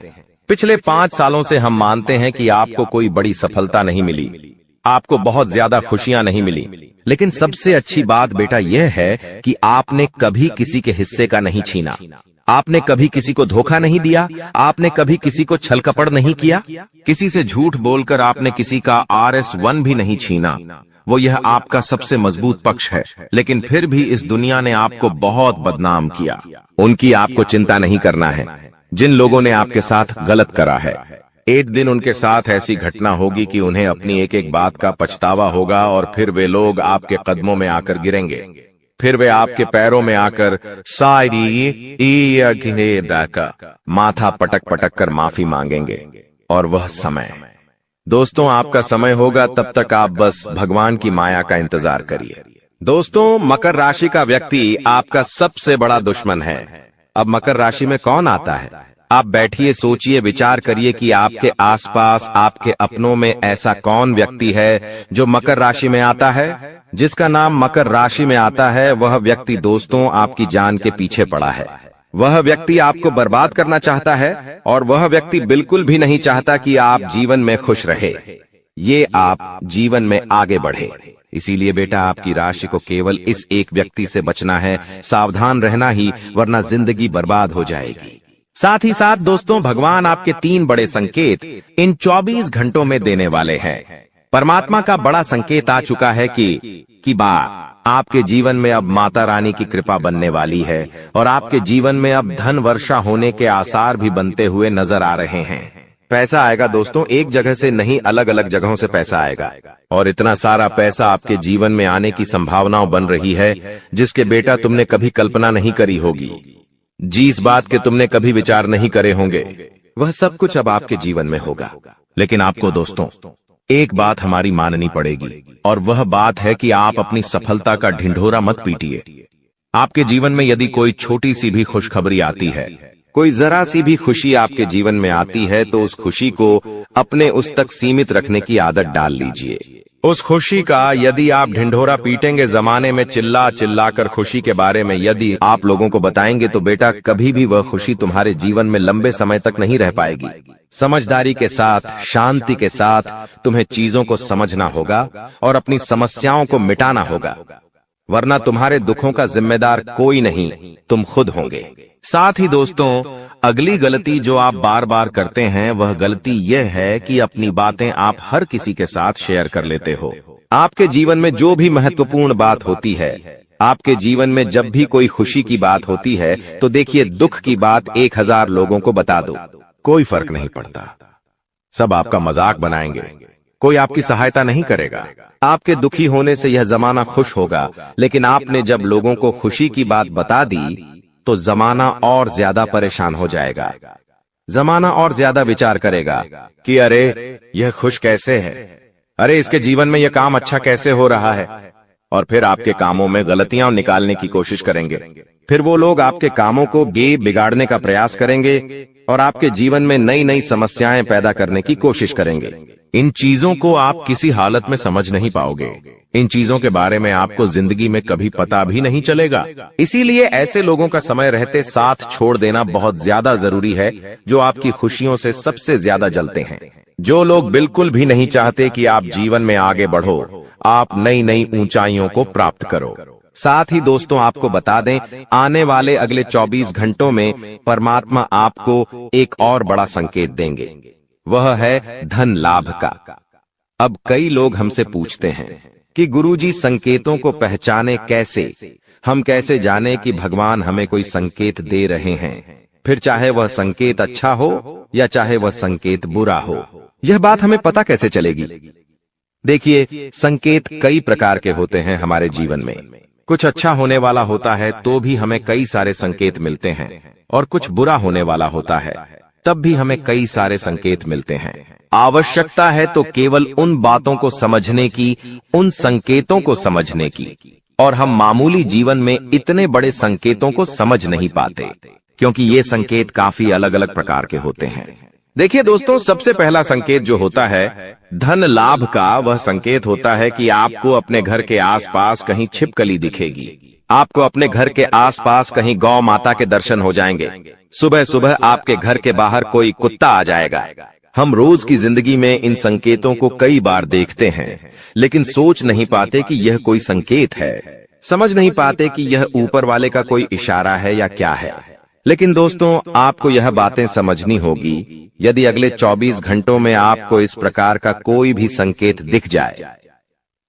पिछले 5 सालों से हम मानते हैं कि आपको कोई बड़ी सफलता नहीं मिली, आपको बहुत ज्यादा खुशियां नहीं मिली, लेकिन सबसे अच्छी बात बेटा यह है कि आपने कभी किसी के हिस्से का नहीं छीना, आपने कभी किसी को धोखा नहीं दिया, आपने कभी किसी को छल कपट नहीं किया, किसी से झूठ बोलकर आपने किसी का RS1 भी नहीं छीना। वो यह आपका सबसे मजबूत पक्ष है। लेकिन फिर भी इस दुनिया ने आपको बहुत बदनाम किया। उनकी आपको चिंता नहीं करना है। जिन लोगों ने आपके साथ गलत करा है, एक दिन उनके साथ ऐसी घटना होगी कि उन्हें अपनी एक एक बात का पछतावा होगा। और फिर वे लोग आपके कदमों में आकर गिरेंगे, फिर वे आपके पैरों में आकर माथा पटक पटक कर माफी मांगेंगे। और वह समय दोस्तों आपका समय होगा, तब तक आप बस भगवान की माया का इंतजार करिए। दोस्तों मकर राशि का व्यक्ति आपका सबसे बड़ा दुश्मन है। अब मकर राशि में कौन आता है? आप बैठिए, सोचिए, विचार करिए कि आपके आसपास आपके अपनों में ऐसा कौन व्यक्ति है जो मकर राशि में आता है। जिसका नाम मकर राशि में आता है वह व्यक्ति दोस्तों आपकी जान के पीछे पड़ा है। वह व्यक्ति आपको बर्बाद करना चाहता है और वह व्यक्ति बिल्कुल भी नहीं चाहता कि आप जीवन में खुश रहे, ये आप जीवन में आगे बढ़े। इसीलिए बेटा आपकी राशि को केवल इस एक व्यक्ति से बचना है, सावधान रहना ही, वरना जिंदगी बर्बाद हो जाएगी। साथ ही साथ दोस्तों भगवान आपके 3 बड़े संकेत इन 24 घंटों में देने वाले हैं। परमात्मा का बड़ा संकेत आ चुका है कि आपके जीवन में अब माता रानी की कृपा बनने वाली है और आपके जीवन में अब धन वर्षा होने के आसार भी बनते हुए नजर आ रहे हैं। पैसा आएगा दोस्तों, एक जगह से नहीं, अलग अलग जगहों से पैसा आएगा। और इतना सारा पैसा आपके जीवन में आने की संभावनाएं बन रही है जिसके बेटा तुमने कभी कल्पना नहीं करी होगी। जिस बात के तुमने कभी विचार नहीं करे होंगे वह सब कुछ अब आपके जीवन में होगा। लेकिन आपको दोस्तों एक बात हमारी माननी पड़ेगी, और वह बात है कि आप अपनी सफलता का ढिंढोरा मत पीटिए। आपके जीवन में यदि कोई छोटी सी भी खुशखबरी आती है, कोई जरा सी भी खुशी आपके जीवन में आती है, तो उस खुशी को अपने उस तक सीमित रखने की आदत डाल लीजिए। उस खुशी का यदि आप ढिंढोरा पीटेंगे, जमाने में चिल्ला चिल्ला कर खुशी के बारे में यदि आप लोगों को बताएंगे, तो बेटा कभी भी वह खुशी तुम्हारे जीवन में लंबे समय तक नहीं रह पाएगी। समझदारी के साथ, शांति के साथ तुम्हें चीजों को समझना होगा और अपनी समस्याओं को मिटाना होगा, वरना तुम्हारे दुखों का जिम्मेदार कोई नहीं, तुम खुद होंगे। साथ ही दोस्तों अगली गलती जो आप बार बार करते हैं वह गलती यह है कि अपनी बातें आप हर किसी के साथ शेयर कर लेते हो। आपके जीवन में जो भी महत्वपूर्ण बात होती है, आपके जीवन में जब भी कोई खुशी की बात होती है, तो देखिए दुख की बात 1000 लोगों को बता दो, कोई फर्क नहीं पड़ता। सब आपका मजाक बनाएंगे, कोई आपकी सहायता नहीं करेगा। आपके दुखी होने से यह जमाना खुश होगा, लेकिन आपने जब लोगों को खुशी की बात बता दी तो जमाना और ज्यादा परेशान हो जाएगा। जमाना और ज्यादा विचार करेगा कि अरे यह खुश कैसे है, अरे इसके जीवन में यह काम अच्छा कैसे हो रहा है, और फिर आपके कामों में गलतियां निकालने की कोशिश करेंगे। फिर वो लोग आपके कामों को बिगाड़ने का प्रयास करेंगे और आपके जीवन में नई नई समस्याएं पैदा करने की कोशिश करेंगे। इन चीजों को आप किसी हालत में समझ नहीं पाओगे। इन चीजों के बारे में आपको जिंदगी में कभी पता भी नहीं चलेगा। इसीलिए ऐसे लोगों का समय रहते साथ छोड़ देना बहुत ज्यादा जरूरी है, जो आपकी खुशियों से सबसे ज्यादा जलते हैं। जो लोग बिल्कुल भी नहीं चाहते कि आप जीवन में आगे बढ़ो, आप नई नई ऊंचाइयों को प्राप्त करो। साथ ही दोस्तों आपको बता दें, आने वाले अगले 24 घंटों में परमात्मा आपको एक और बड़ा संकेत देंगे, वह है धन लाभ का। अब कई लोग हमसे पूछते हैं कि गुरुजी संकेतों को पहचाने कैसे, हम कैसे जाने कि भगवान हमें कोई संकेत दे रहे हैं, फिर चाहे वह संकेत अच्छा हो या चाहे वह संकेत बुरा हो, यह बात हमें पता कैसे चलेगी। देखिए संकेत कई प्रकार के होते हैं हमारे जीवन में। कुछ अच्छा होने वाला होता है तो भी हमें कई सारे संकेत मिलते हैं, और कुछ बुरा होने वाला होता है, तब भी हमें कई सारे संकेत मिलते हैं। आवश्यकता है तो केवल उन बातों को समझने की, उन संकेतों को समझने की। और हम मामूली जीवन में इतने बड़े संकेतों को समझ नहीं पाते, क्योंकि ये संकेत काफी अलग अलग प्रकार के होते हैं। देखिए दोस्तों, सबसे पहला संकेत जो होता है धन लाभ का, वह संकेत होता है कि आपको अपने घर के आसपास कहीं छिपकली दिखेगी। आपको अपने घर के आसपास कहीं गौ माता के दर्शन हो जाएंगे। सुबह सुबह आपके घर के बाहर कोई कुत्ता आ जाएगा। हम रोज की जिंदगी में इन संकेतों को कई बार देखते हैं, लेकिन सोच नहीं पाते कि यह कोई संकेत है, समझ नहीं पाते कि यह ऊपर वाले का कोई इशारा है या क्या है। लेकिन दोस्तों, आपको यह बातें समझनी होगी। यदि अगले 24 घंटों में आपको इस प्रकार का कोई भी संकेत दिख जाए,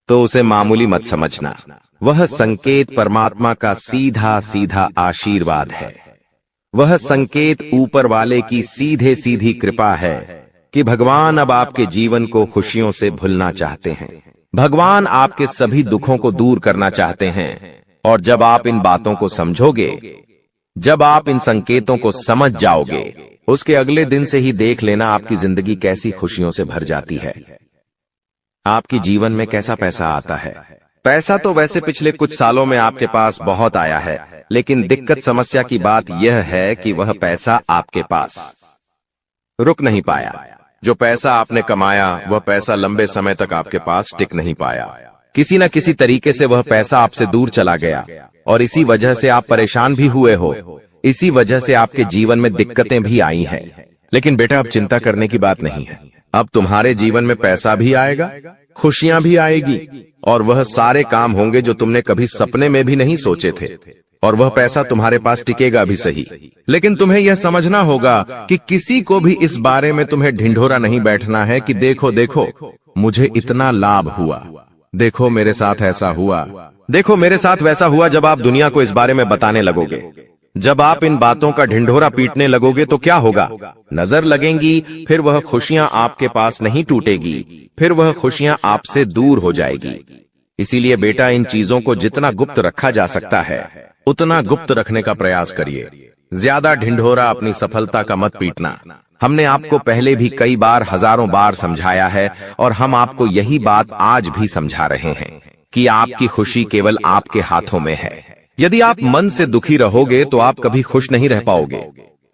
तो उसे मामूली मत समझना। वह संकेत परमात्मा का सीधा सीधा आशीर्वाद है। वह संकेत ऊपर वाले की सीधे सीधी कृपा है कि भगवान अब आपके जीवन को खुशियों से भुलना चाहते हैं। भगवान आपके सभी दुखों को दूर करना चाहते हैं। और जब आप इन बातों को समझोगे, जब आप इन संकेतों को समझ जाओगे, उसके अगले दिन से ही देख लेना आपकी जिंदगी कैसी खुशियों से भर जाती है। आपकी जीवन में कैसा पैसा आता है। पैसा तो वैसे पिछले कुछ सालों में आपके पास बहुत आया है, लेकिन दिक्कत समस्या की बात यह है कि वह पैसा आपके पास रुक नहीं पाया। जो पैसा आपने कमाया, वह पैसा लंबे समय तक आपके पास टिक नहीं पाया। किसी न किसी तरीके से वह पैसा आपसे दूर चला गया, और इसी वजह से आप परेशान भी हुए हो। इसी वजह से आपके जीवन में दिक्कतें भी आई हैं। लेकिन बेटा, अब चिंता करने की बात नहीं है। अब तुम्हारे जीवन में पैसा भी आएगा, खुशियां भी आएगी, और वह सारे काम होंगे जो तुमने कभी सपने में भी नहीं सोचे थे। और वह पैसा तुम्हारे पास टिकेगा भी सही, लेकिन तुम्हें यह समझना होगा कि किसी को भी इस बारे में तुम्हें ढिंढोरा नहीं बैठना है कि देखो देखो मुझे इतना लाभ हुआ, देखो मेरे साथ ऐसा हुआ, देखो मेरे साथ वैसा हुआ। जब आप दुनिया को इस बारे में बताने लगोगे, जब आप इन बातों का ढिंढोरा पीटने लगोगे, तो क्या होगा? नजर लगेंगी, फिर वह खुशियां आपके पास नहीं टूटेगी, फिर वह खुशियां आपसे दूर हो जाएगी। इसीलिए बेटा, इन चीजों को जितना गुप्त रखा जा सकता है उतना गुप्त रखने का प्रयास करिए। ज्यादा ढिंढोरा अपनी सफलता का मत पीटना। हमने आपको पहले भी कई बार, हजारों बार समझाया है, और हम आपको यही बात आज भी समझा रहे हैं कि आपकी खुशी केवल आपके हाथों में है। यदि आप मन से दुखी रहोगे तो आप कभी खुश नहीं रह पाओगे।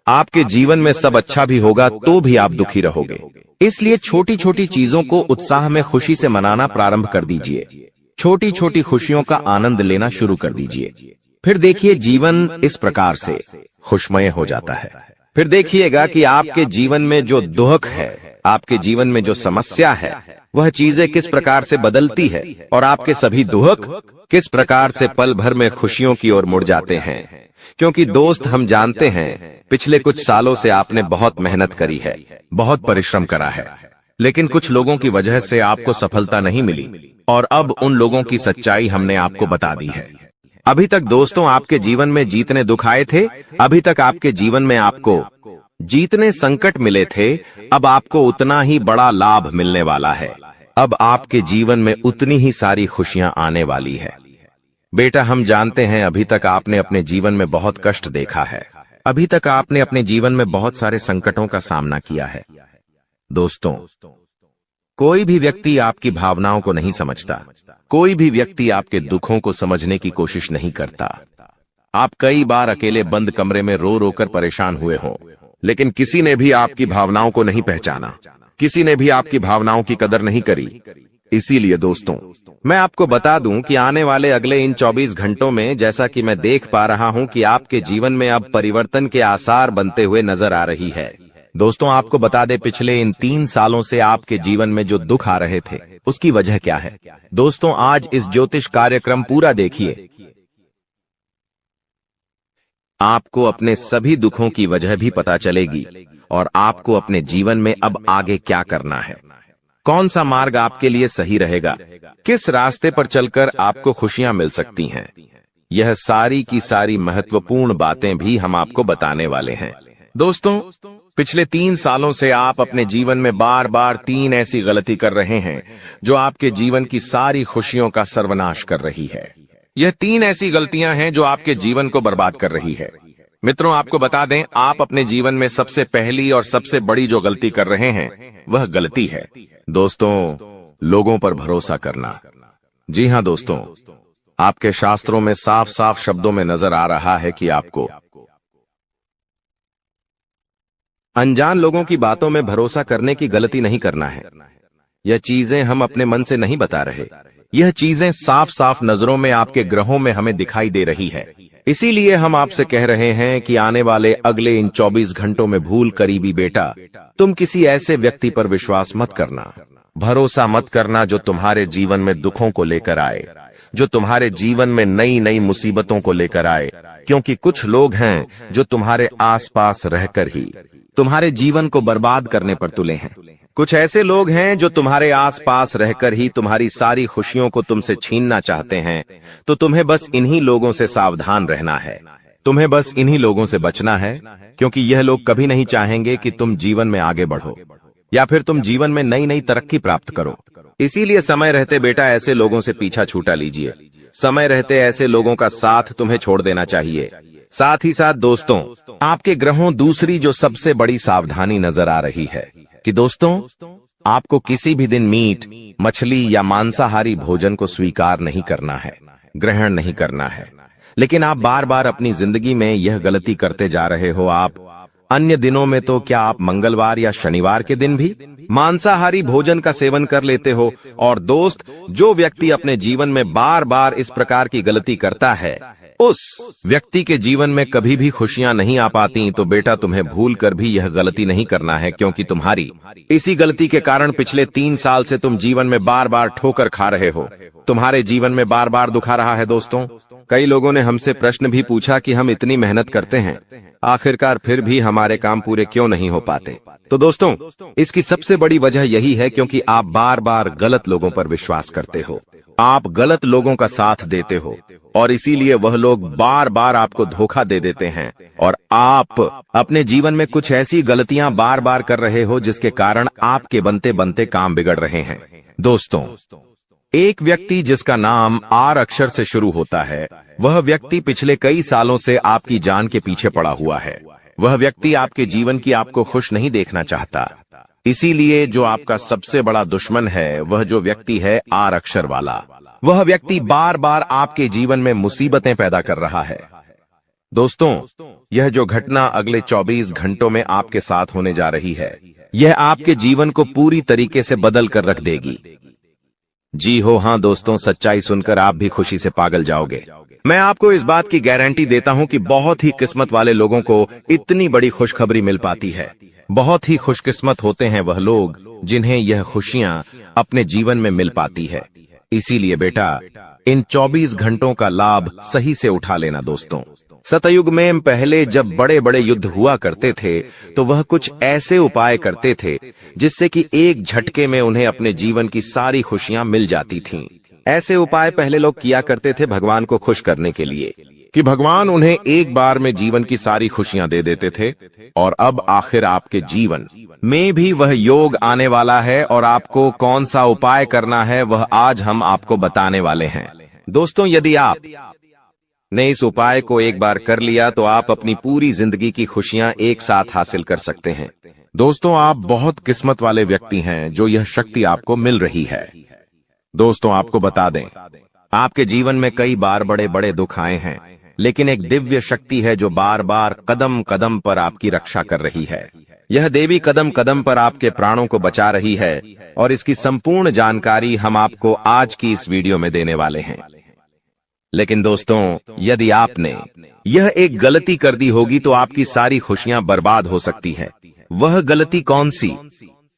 आपके जीवन में सब अच्छा भी होगा तो भी आप दुखी रहोगे। इसलिए छोटी छोटी चीजों को उत्साह में खुशी से मनाना प्रारंभ कर दीजिए। छोटी छोटी खुशियों का आनंद लेना शुरू कर दीजिए। फिर देखिए, जीवन इस प्रकार से खुशमय हो जाता है। फिर देखिएगा कि आपके जीवन में जो दुख है, आपके जीवन में जो समस्या है, वह चीजें किस प्रकार से बदलती है, और आपके सभी दुख किस प्रकार से पल भर में खुशियों की ओर मुड़ जाते हैं। क्योंकि दोस्त, हम जानते हैं पिछले कुछ सालों से आपने बहुत मेहनत करी है, बहुत परिश्रम करा है, लेकिन कुछ लोगों की वजह से आपको सफलता नहीं मिली, और अब उन लोगों की सच्चाई हमने आपको बता दी है। अभी तक दोस्तों आपके जीवन में जितने दुख आए थे, अभी तक आपके जीवन में आपको जितने संकट मिले थे, अब आपको उतना ही बड़ा लाभ मिलने वाला है। अब आपके जीवन में उतनी ही सारी खुशियां आने वाली है। बेटा, हम जानते हैं अभी तक आपने अपने जीवन में बहुत कष्ट देखा है। अभी तक आपने अपने जीवन में बहुत सारे संकटों का सामना किया है। दोस्तों, कोई भी व्यक्ति आपकी भावनाओं को नहीं समझता। कोई भी व्यक्ति आपके दुखों को समझने की कोशिश नहीं करता। आप कई बार अकेले बंद कमरे में रो रो कर परेशान हुए हों, लेकिन किसी ने भी आपकी भावनाओं को नहीं पहचाना, किसी ने भी आपकी भावनाओं की कदर नहीं करी। इसीलिए दोस्तों, मैं आपको बता दूं कि आने वाले अगले इन 24 घंटों में, जैसा कि मैं देख पा रहा हूं कि आपके जीवन में अब परिवर्तन के आसार बनते हुए नजर आ रही है। दोस्तों, आपको बता दें, पिछले इन 3 सालों से आपके जीवन में जो दुख आ रहे थे, उसकी वजह क्या है? दोस्तों, आज इस ज्योतिष कार्यक्रम पूरा देखिए। आपको अपने सभी दुखों की वजह भी पता चलेगी, और आपको अपने जीवन में अब आगे क्या करना है, कौन सा मार्ग आपके लिए सही रहेगा, किस रास्ते पर चलकर आपको खुशियां मिल सकती हैं। यह सारी की सारी महत्वपूर्ण बातें भी हम आपको बताने वाले हैं। दोस्तों, पिछले 3 सालों से आप अपने जीवन में बार बार 3 ऐसी गलती कर रहे हैं जो आपके जीवन की सारी खुशियों का सर्वनाश कर रही है। यह 3 ऐसी गलतियां हैं जो आपके जीवन को बर्बाद कर रही है। मित्रों, आपको बता दें, आप अपने जीवन में सबसे पहली और सबसे बड़ी जो गलती कर रहे हैं वह गलती है दोस्तों, लोगों पर भरोसा करना। जी हां दोस्तों, आपके शास्त्रों में साफ साफ शब्दों में नजर आ रहा है कि आपको अनजान लोगों की बातों में भरोसा करने की गलती नहीं करना है। यह चीजें हम अपने मन से नहीं बता रहे, यह चीजें साफ साफ नजरों में आपके ग्रहों में हमें दिखाई दे रही है। इसीलिए हम आपसे कह रहे हैं कि आने वाले अगले इन 24 घंटों में भूल करीबी बेटा, तुम किसी ऐसे व्यक्ति पर विश्वास मत करना, भरोसा मत करना जो तुम्हारे जीवन में दुखों को लेकर आए, जो तुम्हारे जीवन में नई नई मुसीबतों को लेकर आए। क्योंकि कुछ लोग हैं जो तुम्हारे आसपास रहकर ही तुम्हारे जीवन को बर्बाद करने पर तुले हैं। कुछ ऐसे लोग हैं जो तुम्हारे आसपास रहकर ही तुम्हारी सारी खुशियों को तुमसे छीनना चाहते हैं। तो तुम्हें बस इन्हीं लोगों से सावधान रहना है, तुम्हें बस इन्हीं लोगों से बचना है, क्योंकि यह लोग कभी नहीं चाहेंगे कि तुम जीवन में आगे बढ़ो या फिर तुम जीवन में नई नई तरक्की प्राप्त करो। इसीलिए समय रहते बेटा ऐसे लोगों से पीछा छूटा लीजिए। समय रहते ऐसे लोगों का साथ तुम्हें छोड़ देना चाहिए। साथ ही साथ दोस्तों, आपके ग्रहों दूसरी जो सबसे बड़ी सावधानी नजर आ रही है कि दोस्तों, आपको किसी भी दिन मीट, मछली या मांसाहारी भोजन को स्वीकार नहीं करना है, ग्रहण नहीं करना है। लेकिन आप बार बार अपनी जिंदगी में यह गलती करते जा रहे हो। आप अन्य दिनों में तो क्या आप मंगलवार या शनिवार के दिन भी मांसाहारी भोजन का सेवन कर लेते हो। और दोस्त, जो व्यक्ति अपने जीवन में बार बार इस प्रकार की गलती करता है, उस व्यक्ति के जीवन में कभी भी खुशियां नहीं आ पाती। तो बेटा, तुम्हें भूल कर भी यह गलती नहीं करना है, क्योंकि तुम्हारी इसी गलती के कारण पिछले 3 साल से तुम जीवन में बार बार ठोकर खा रहे हो, तुम्हारे जीवन में बार बार दुखा रहा है। दोस्तों, कई लोगों ने हमसे प्रश्न भी पूछा कि हम इतनी मेहनत करते हैं, आखिरकार फिर भी हमारे काम पूरे क्यों नहीं हो पाते। तो दोस्तों, इसकी सबसे बड़ी वजह यही है क्योंकि आप बार बार गलत लोगों पर विश्वास करते हो, आप गलत लोगों का साथ देते हो, और इसीलिए वह लोग बार बार आपको धोखा दे देते हैं। और आप अपने जीवन में कुछ ऐसी गलतियां बार बार कर रहे हो जिसके कारण आपके बनते बनते काम बिगड़ रहे हैं। दोस्तों, एक व्यक्ति जिसका नाम आर अक्षर से शुरू होता है, वह व्यक्ति पिछले कई सालों से आपकी जान के पीछे पड़ा हुआ है। वह व्यक्ति आपके जीवन की आपको खुश नहीं देखना चाहता। इसीलिए जो आपका सबसे बड़ा दुश्मन है, वह जो व्यक्ति है आर अक्षर वाला, वह व्यक्ति बार बार आपके जीवन में मुसीबतें पैदा कर रहा है। दोस्तों, यह जो घटना अगले 24 घंटों में आपके साथ होने जा रही है, यह आपके जीवन को पूरी तरीके से बदल कर रख देगी। जी हो हाँ दोस्तों, सच्चाई सुनकर आप भी खुशी से पागल जाओगे। मैं आपको इस बात की गारंटी देता हूं कि बहुत ही किस्मत वाले लोगों को इतनी बड़ी खुशखबरी मिल पाती है। बहुत ही खुशकिस्मत होते हैं वह लोग जिन्हें यह खुशियां अपने जीवन में मिल पाती है। इसीलिए बेटा, इन 24 घंटों का लाभ सही से उठा लेना। दोस्तों, सतयुग में पहले जब बड़े बड़े युद्ध हुआ करते थे, तो वह कुछ ऐसे उपाय करते थे जिससे कि एक झटके में उन्हें अपने जीवन की सारी खुशियां मिल जाती थीं। ऐसे उपाय पहले लोग किया करते थे भगवान को खुश करने के लिए, कि भगवान उन्हें एक बार में जीवन की सारी खुशियां दे देते थे। और अब आखिर आपके जीवन में भी वह योग आने वाला है, और आपको कौन सा उपाय करना है वह आज हम आपको बताने वाले हैं। दोस्तों, यदि आप ने इस उपाय को एक बार कर लिया तो आप अपनी पूरी जिंदगी की खुशियां एक साथ हासिल कर सकते हैं। दोस्तों, आप बहुत किस्मत वाले व्यक्ति हैं जो यह शक्ति आपको मिल रही है। दोस्तों, आपको बता दें, आपके जीवन में कई बार बड़े बड़े दुख आए हैं, लेकिन एक दिव्य शक्ति है जो बार बार कदम कदम पर आपकी रक्षा कर रही है। यह देवी कदम कदम पर आपके प्राणों को बचा रही है, और इसकी संपूर्ण जानकारी हम आपको आज की इस वीडियो में देने वाले हैं। लेकिन दोस्तों, यदि आपने यह एक गलती कर दी होगी तो आपकी सारी खुशियां बर्बाद हो सकती है। वह गलती कौन सी?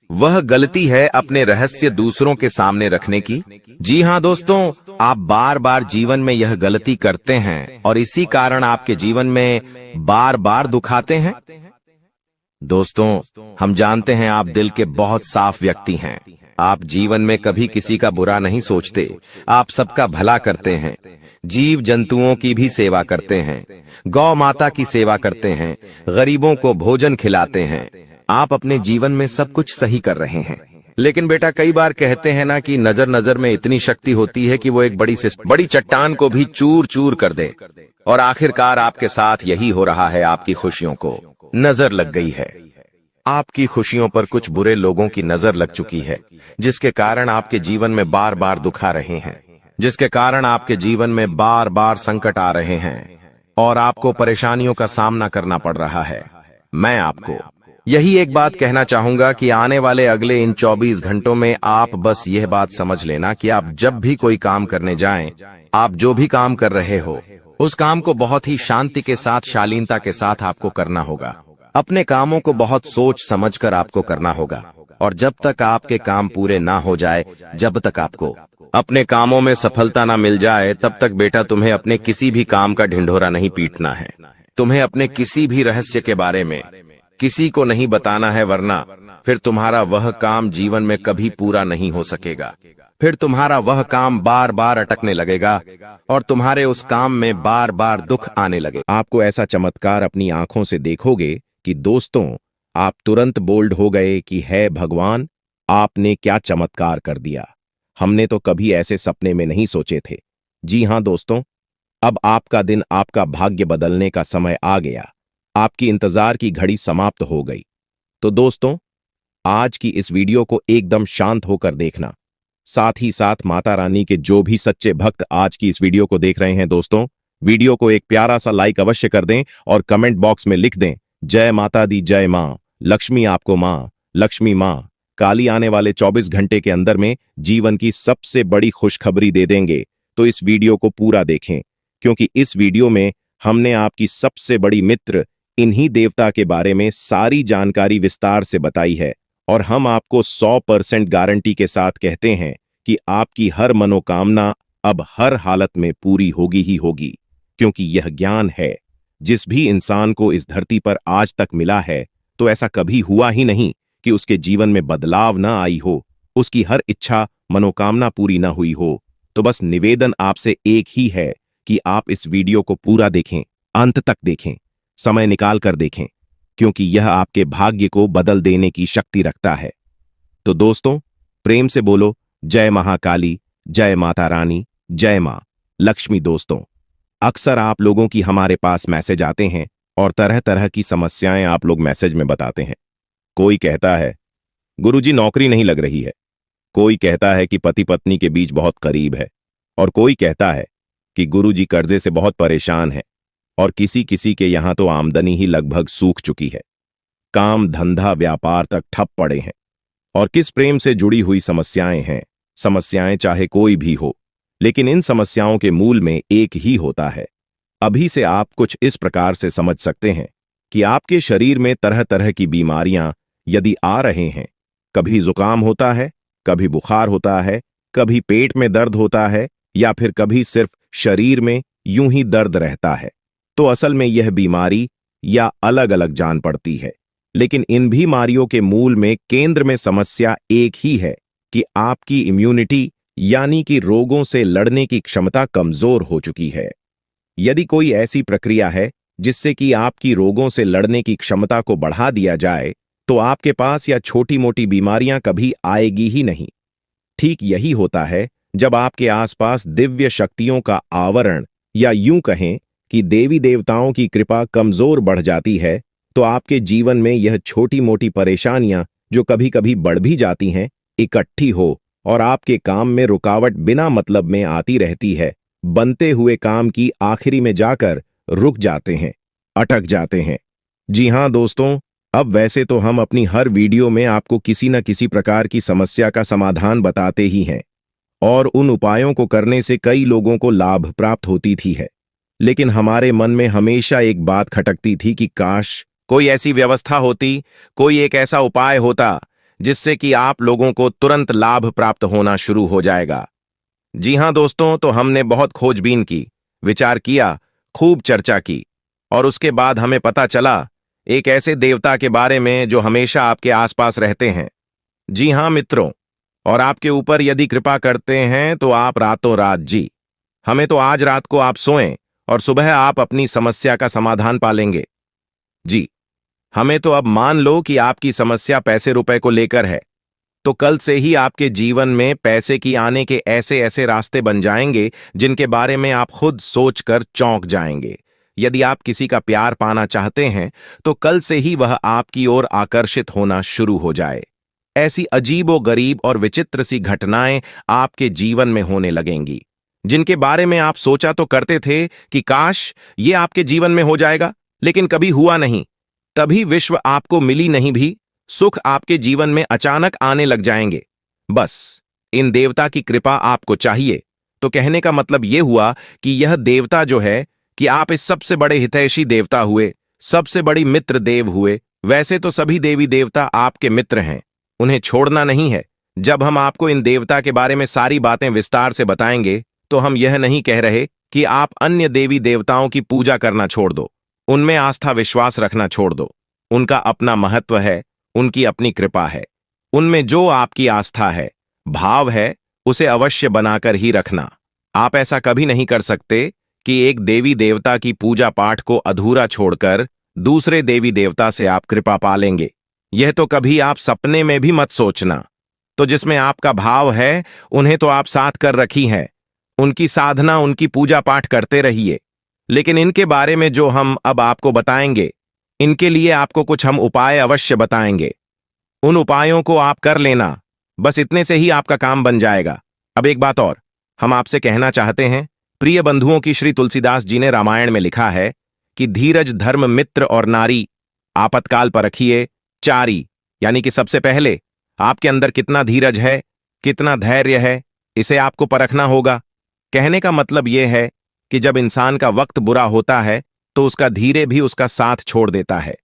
वह गलती है अपने रहस्य दूसरों के सामने रखने की। जी हां दोस्तों, आप बार बार जीवन में यह गलती करते हैं और इसी कारण आपके जीवन में बार बार दुख आते हैं। दोस्तों, हम जानते हैं आप दिल के बहुत साफ व्यक्ति हैं। आप जीवन में कभी किसी का बुरा नहीं सोचते, आप सबका भला करते हैं, जीव जंतुओं की भी सेवा करते हैं, गौ माता की सेवा करते हैं, गरीबों को भोजन खिलाते हैं। आप अपने जीवन में सब कुछ सही कर रहे हैं। लेकिन बेटा कई बार कहते हैं ना कि नजर नजर में इतनी शक्ति होती है कि वो एक बड़ी चट्टान को भी चूर चूर कर दे। और आखिरकार आपके साथ यही हो रहा है। आपकी खुशियों को नजर लग गई है। आपकी खुशियों पर कुछ बुरे लोगों की नजर लग चुकी है, जिसके कारण आपके जीवन में बार बार दुख आ रहे हैं, जिसके कारण आपके जीवन में बार बार संकट आ रहे हैं और आपको परेशानियों का सामना करना पड़ रहा है। मैं आपको यही एक बात कहना चाहूंगा कि आने वाले अगले इन 24 घंटों में आप बस यह बात समझ लेना कि आप जब भी कोई काम करने जाएं, आप जो भी काम कर रहे हो उस काम को बहुत ही शांति के साथ, शालीनता के साथ आपको करना होगा। अपने कामों को बहुत सोच समझकर आपको करना होगा। और जब तक आपके काम पूरे ना हो जाए, जब तक आपको अपने कामों में सफलता ना मिल जाए, तब तक बेटा तुम्हें अपने किसी भी काम का ढिंढोरा नहीं पीटना है। तुम्हें अपने किसी भी रहस्य के बारे में किसी को नहीं बताना है, वरना फिर तुम्हारा वह काम जीवन में कभी पूरा नहीं हो सकेगा। फिर तुम्हारा वह काम बार बार अटकने लगेगा और तुम्हारे उस काम में बार बार दुख आने लगे। आपको ऐसा चमत्कार अपनी आंखों से देखोगे कि दोस्तों आप तुरंत बोल्ड हो गए कि है भगवान, आपने क्या चमत्कार कर दिया। हमने तो कभी ऐसे सपने में नहीं सोचे थे। जी हां दोस्तों, अब आपका दिन, आपका भाग्य बदलने का समय आ गया। आपकी इंतजार की घड़ी समाप्त हो गई। तो दोस्तों, आज की इस वीडियो को एकदम शांत होकर देखना। साथ ही साथ माता रानी के जो भी सच्चे भक्त आज की इस वीडियो को देख रहे हैं दोस्तों, वीडियो को एक प्यारा सा लाइक अवश्य कर दें और कमेंट बॉक्स में लिख दें, जय माता दी, जय मां लक्ष्मी, आपको मां लक्ष्मी, मां काली आने वाले 24 घंटे के अंदर में जीवन की सबसे बड़ी खुशखबरी दे देंगे। तो इस वीडियो को पूरा देखें, क्योंकि इस वीडियो में हमने आपकी सबसे बड़ी मित्र इन्हीं देवता के बारे में सारी जानकारी विस्तार से बताई है। और हम आपको 100% गारंटी के साथ कहते हैं कि आपकी हर मनोकामना अब हर हालत में पूरी होगी ही होगी, क्योंकि यह ज्ञान है जिस भी इंसान को इस धरती पर आज तक मिला है, तो ऐसा कभी हुआ ही नहीं कि उसके जीवन में बदलाव ना आई हो, उसकी हर इच्छा मनोकामना पूरी ना हुई हो। तो बस निवेदन आपसे एक ही है कि आप इस वीडियो को पूरा देखें, अंत तक देखें, समय निकाल कर देखें, क्योंकि यह आपके भाग्य को बदल देने की शक्ति रखता है। तो दोस्तों, प्रेम से बोलो जय महाकाली, जय माता रानी, जय मां लक्ष्मी। दोस्तों, अक्सर आप लोगों की हमारे पास मैसेज आते हैं और तरह तरह की समस्याएं आप लोग मैसेज में बताते हैं। कोई कहता है गुरुजी नौकरी नहीं लग रही है, कोई कहता है कि पति पत्नी के बीच बहुत करीब है, और कोई कहता है कि गुरुजी कर्जे से बहुत परेशान है, और किसी किसी के यहां तो आमदनी ही लगभग सूख चुकी है, काम धंधा व्यापार तक ठप पड़े हैं। और किस प्रेम से जुड़ी हुई समस्याएं हैं। समस्याएं चाहे कोई भी हो, लेकिन इन समस्याओं के मूल में एक ही होता है। अभी से आप कुछ इस प्रकार से समझ सकते हैं कि आपके शरीर में तरह तरह की बीमारियां यदि आ रहे हैं, कभी जुकाम होता है, कभी बुखार होता है, कभी पेट में दर्द होता है, या फिर कभी सिर्फ शरीर में यूं ही दर्द रहता है, तो असल में यह बीमारी या अलग अलग जान पड़ती है। लेकिन इन बीमारियों के मूल में, केंद्र में समस्या एक ही है कि आपकी इम्यूनिटी यानी कि रोगों से लड़ने की क्षमता कमजोर हो चुकी है। यदि कोई ऐसी प्रक्रिया है जिससे कि आपकी रोगों से लड़ने की क्षमता को बढ़ा दिया जाए, तो आपके पास या छोटी मोटी बीमारियां कभी आएगी ही नहीं। ठीक यही होता है जब आपके आसपास दिव्य शक्तियों का आवरण, या यूं कहें कि देवी देवताओं की कृपा कमजोर बढ़ जाती है, तो आपके जीवन में यह छोटी मोटी परेशानियां जो कभी कभी बढ़ भी जाती हैं, इकट्ठी हो और आपके काम में रुकावट बिना मतलब में आती रहती है। बनते हुए काम की आखिरी में जाकर रुक जाते हैं, अटक जाते हैं। जी हां दोस्तों, अब वैसे तो हम अपनी हर वीडियो में आपको किसी न किसी प्रकार की समस्या का समाधान बताते ही हैं, और उन उपायों को करने से कई लोगों को लाभ प्राप्त होती थी है। लेकिन हमारे मन में हमेशा एक बात खटकती थी कि काश कोई ऐसी व्यवस्था होती, कोई एक ऐसा उपाय होता जिससे कि आप लोगों को तुरंत लाभ प्राप्त होना शुरू हो जाएगा। जी हां दोस्तों, तो हमने बहुत खोजबीन की, विचार किया, खूब चर्चा की, और उसके बाद हमें पता चला एक ऐसे देवता के बारे में जो हमेशा आपके आसपास रहते हैं। जी हां मित्रों, और आपके ऊपर यदि कृपा करते हैं तो आप रातों रात, जी हमें तो आज रात को आप सोएं और सुबह आप अपनी समस्या का समाधान पालेंगे। जी हमें तो अब मान लो कि आपकी समस्या पैसे रुपए को लेकर है, तो कल से ही आपके जीवन में पैसे की आने के ऐसे ऐसे रास्ते बन जाएंगे जिनके बारे में आप खुद सोचकर चौंक जाएंगे। यदि आप किसी का प्यार पाना चाहते हैं तो कल से ही वह आपकी ओर आकर्षित होना शुरू हो जाए। ऐसी अजीबो गरीब और विचित्र सी घटनाएं आपके जीवन में होने लगेंगी जिनके बारे में आप सोचा तो करते थे कि काश ये आपके जीवन में हो जाएगा, लेकिन कभी हुआ नहीं। तभी विश्व आपको मिली नहीं भी सुख आपके जीवन में अचानक आने लग जाएंगे। बस इन देवता की कृपा आपको चाहिए। तो कहने का मतलब यह हुआ कि यह देवता जो है कि आप इस सबसे बड़े हितैषी देवता हुए, सबसे बड़ी मित्र देव हुए। वैसे तो सभी देवी देवता आपके मित्र हैं, उन्हें छोड़ना नहीं है। जब हम आपको इन देवता के बारे में सारी बातें विस्तार से बताएंगे तो हम यह नहीं कह रहे कि आप अन्य देवी देवताओं की पूजा करना छोड़ दो, उनमें आस्था विश्वास रखना छोड़ दो। उनका अपना महत्व है, उनकी अपनी कृपा है। उनमें जो आपकी आस्था है, भाव है, उसे अवश्य बनाकर ही रखना। आप ऐसा कभी नहीं कर सकते कि एक देवी देवता की पूजा पाठ को अधूरा छोड़कर दूसरे देवी देवता से आप कृपा पा लेंगे। यह तो कभी आप सपने में भी मत सोचना। तो जिसमें आपका भाव है उन्हें तो आप साथ कर रखी हैं, उनकी साधना उनकी पूजा पाठ करते रहिए। लेकिन इनके बारे में जो हम अब आपको बताएंगे, इनके लिए आपको कुछ हम उपाय अवश्य बताएंगे। उन उपायों को आप कर लेना, बस इतने से ही आपका काम बन जाएगा। अब एक बात और हम आपसे कहना चाहते हैं, प्रिय बंधुओं की श्री तुलसीदास जी ने रामायण में लिखा है कि धीरज धर्म मित्र और नारी आपातकाल पर रखिए चारी। यानी कि सबसे पहले आपके अंदर कितना धीरज है, कितना धैर्य है, इसे आपको परखना होगा। कहने का मतलब यह है कि जब इंसान का वक्त बुरा होता है तो उसका धीरे भी उसका साथ छोड़ देता है।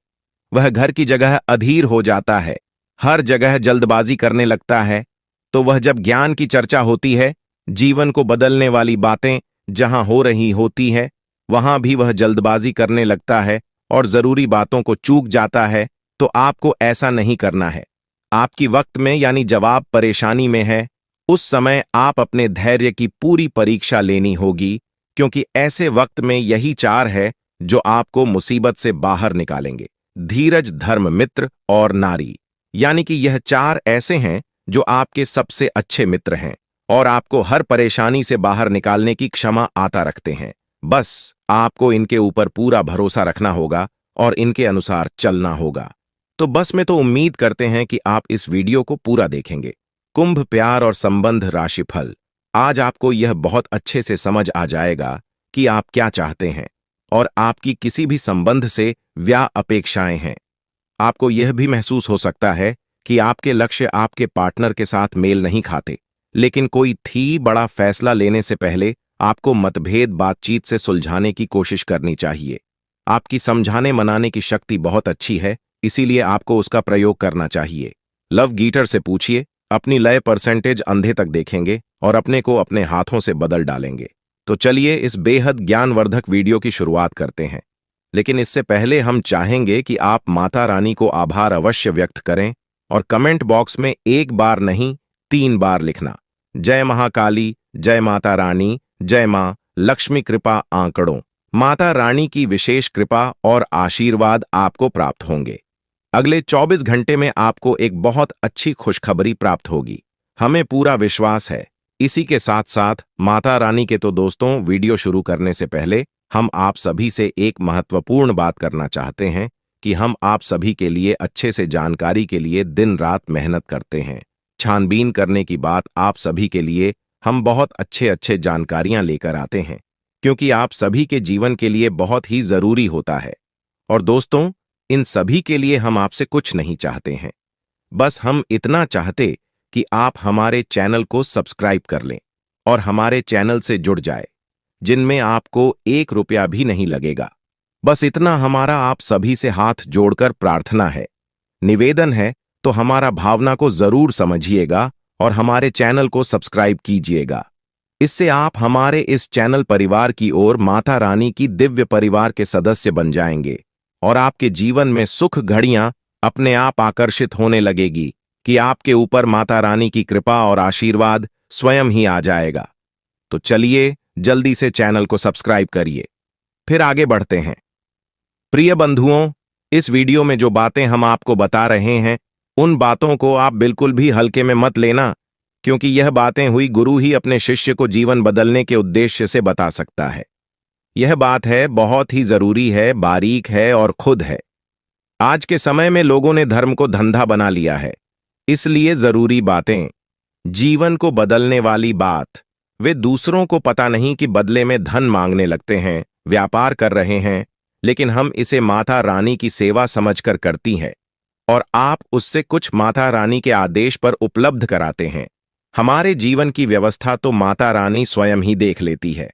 वह घर की जगह अधीर हो जाता है, हर जगह जल्दबाजी करने लगता है। तो वह जब ज्ञान की चर्चा होती है, जीवन को बदलने वाली बातें जहां हो रही होती है, वहां भी वह जल्दबाजी करने लगता है और जरूरी बातों को चूक जाता है। तो आपको ऐसा नहीं करना है। आपकी वक्त में यानी जवाब परेशानी में है, उस समय आप अपने धैर्य की पूरी परीक्षा लेनी होगी, क्योंकि ऐसे वक्त में यही चार है जो आपको मुसीबत से बाहर निकालेंगे। धीरज धर्म मित्र और नारी, यानी कि यह चार ऐसे हैं जो आपके सबसे अच्छे मित्र हैं और आपको हर परेशानी से बाहर निकालने की क्षमा आता रखते हैं। बस आपको इनके ऊपर पूरा भरोसा रखना होगा और इनके अनुसार चलना होगा। तो बस मैं तो उम्मीद करते हैं कि आप इस वीडियो को पूरा देखेंगे। कुंभ प्यार और संबंध राशिफल। आज आपको यह बहुत अच्छे से समझ आ जाएगा कि आप क्या चाहते हैं और आपकी किसी भी संबंध से क्या अपेक्षाएं हैं। आपको यह भी महसूस हो सकता है कि आपके लक्ष्य आपके पार्टनर के साथ मेल नहीं खाते, लेकिन कोई बड़ा फैसला लेने से पहले आपको मतभेद बातचीत से सुलझाने की कोशिश करनी चाहिए। आपकी समझाने मनाने की शक्ति बहुत अच्छी है, इसीलिए आपको उसका प्रयोग करना चाहिए। लव गीटर से पूछिए, अपनी लय परसेंटेज अंधे तक देखेंगे और अपने को अपने हाथों से बदल डालेंगे। तो चलिए इस बेहद ज्ञानवर्धक वीडियो की शुरुआत करते हैं। लेकिन इससे पहले हम चाहेंगे कि आप माता रानी को आभार अवश्य व्यक्त करें और कमेंट बॉक्स में एक बार नहीं 3 बार लिखना, जय महाकाली, जय माता रानी, जय मां लक्ष्मी कृपा आंकड़ों। माता रानी की विशेष कृपा और आशीर्वाद आपको प्राप्त होंगे। अगले 24 घंटे में आपको एक बहुत अच्छी खुशखबरी प्राप्त होगी, हमें पूरा विश्वास है। इसी के साथ साथ माता रानी के तो दोस्तों, वीडियो शुरू करने से पहले हम आप सभी से एक महत्वपूर्ण बात करना चाहते हैं कि हम आप सभी के लिए अच्छे से जानकारी के लिए दिन रात मेहनत करते हैं। छानबीन करने की बात आप सभी के लिए हम बहुत अच्छे जानकारियां लेकर आते हैं, क्योंकि आप सभी के जीवन के लिए बहुत ही जरूरी होता है। और दोस्तों, इन सभी के लिए हम आपसे कुछ नहीं चाहते हैं, बस हम इतना चाहते कि आप हमारे चैनल को सब्सक्राइब कर लें और हमारे चैनल से जुड़ जाए, जिनमें आपको 1 रुपया भी नहीं लगेगा। बस इतना हमारा आप सभी से हाथ जोड़कर प्रार्थना है, निवेदन है। तो हमारा भावना को जरूर समझिएगा और हमारे चैनल को सब्सक्राइब कीजिएगा। इससे आप हमारे इस चैनल परिवार की ओर माता रानी की दिव्य परिवार के सदस्य बन जाएंगे और आपके जीवन में सुख घड़ियां अपने आप आकर्षित होने लगेगी कि आपके ऊपर माता रानी की कृपा और आशीर्वाद स्वयं ही आ जाएगा। तो चलिए जल्दी से चैनल को सब्सक्राइब करिए। फिर आगे बढ़ते हैं। प्रिय बंधुओं, इस वीडियो में जो बातें हम आपको बता रहे हैं उन बातों को आप बिल्कुल भी हल्के में मत लेना, क्योंकि यह बातें हुई गुरु ही अपने शिष्य को जीवन बदलने के उद्देश्य से बता सकता है। यह बात है, बहुत ही जरूरी है, बारीक है और खुद है। आज के समय में लोगों ने धर्म को धंधा बना लिया है, इसलिए जरूरी बातें, जीवन को बदलने वाली बात, वे दूसरों को पता नहीं कि बदले में धन मांगने लगते हैं, व्यापार कर रहे हैं, लेकिन हम इसे माता रानी की सेवा समझकर करती हैं और आप उससे कुछ माता रानी के आदेश पर उपलब्ध कराते हैं। हमारे जीवन की व्यवस्था तो माता रानी स्वयं ही देख लेती है।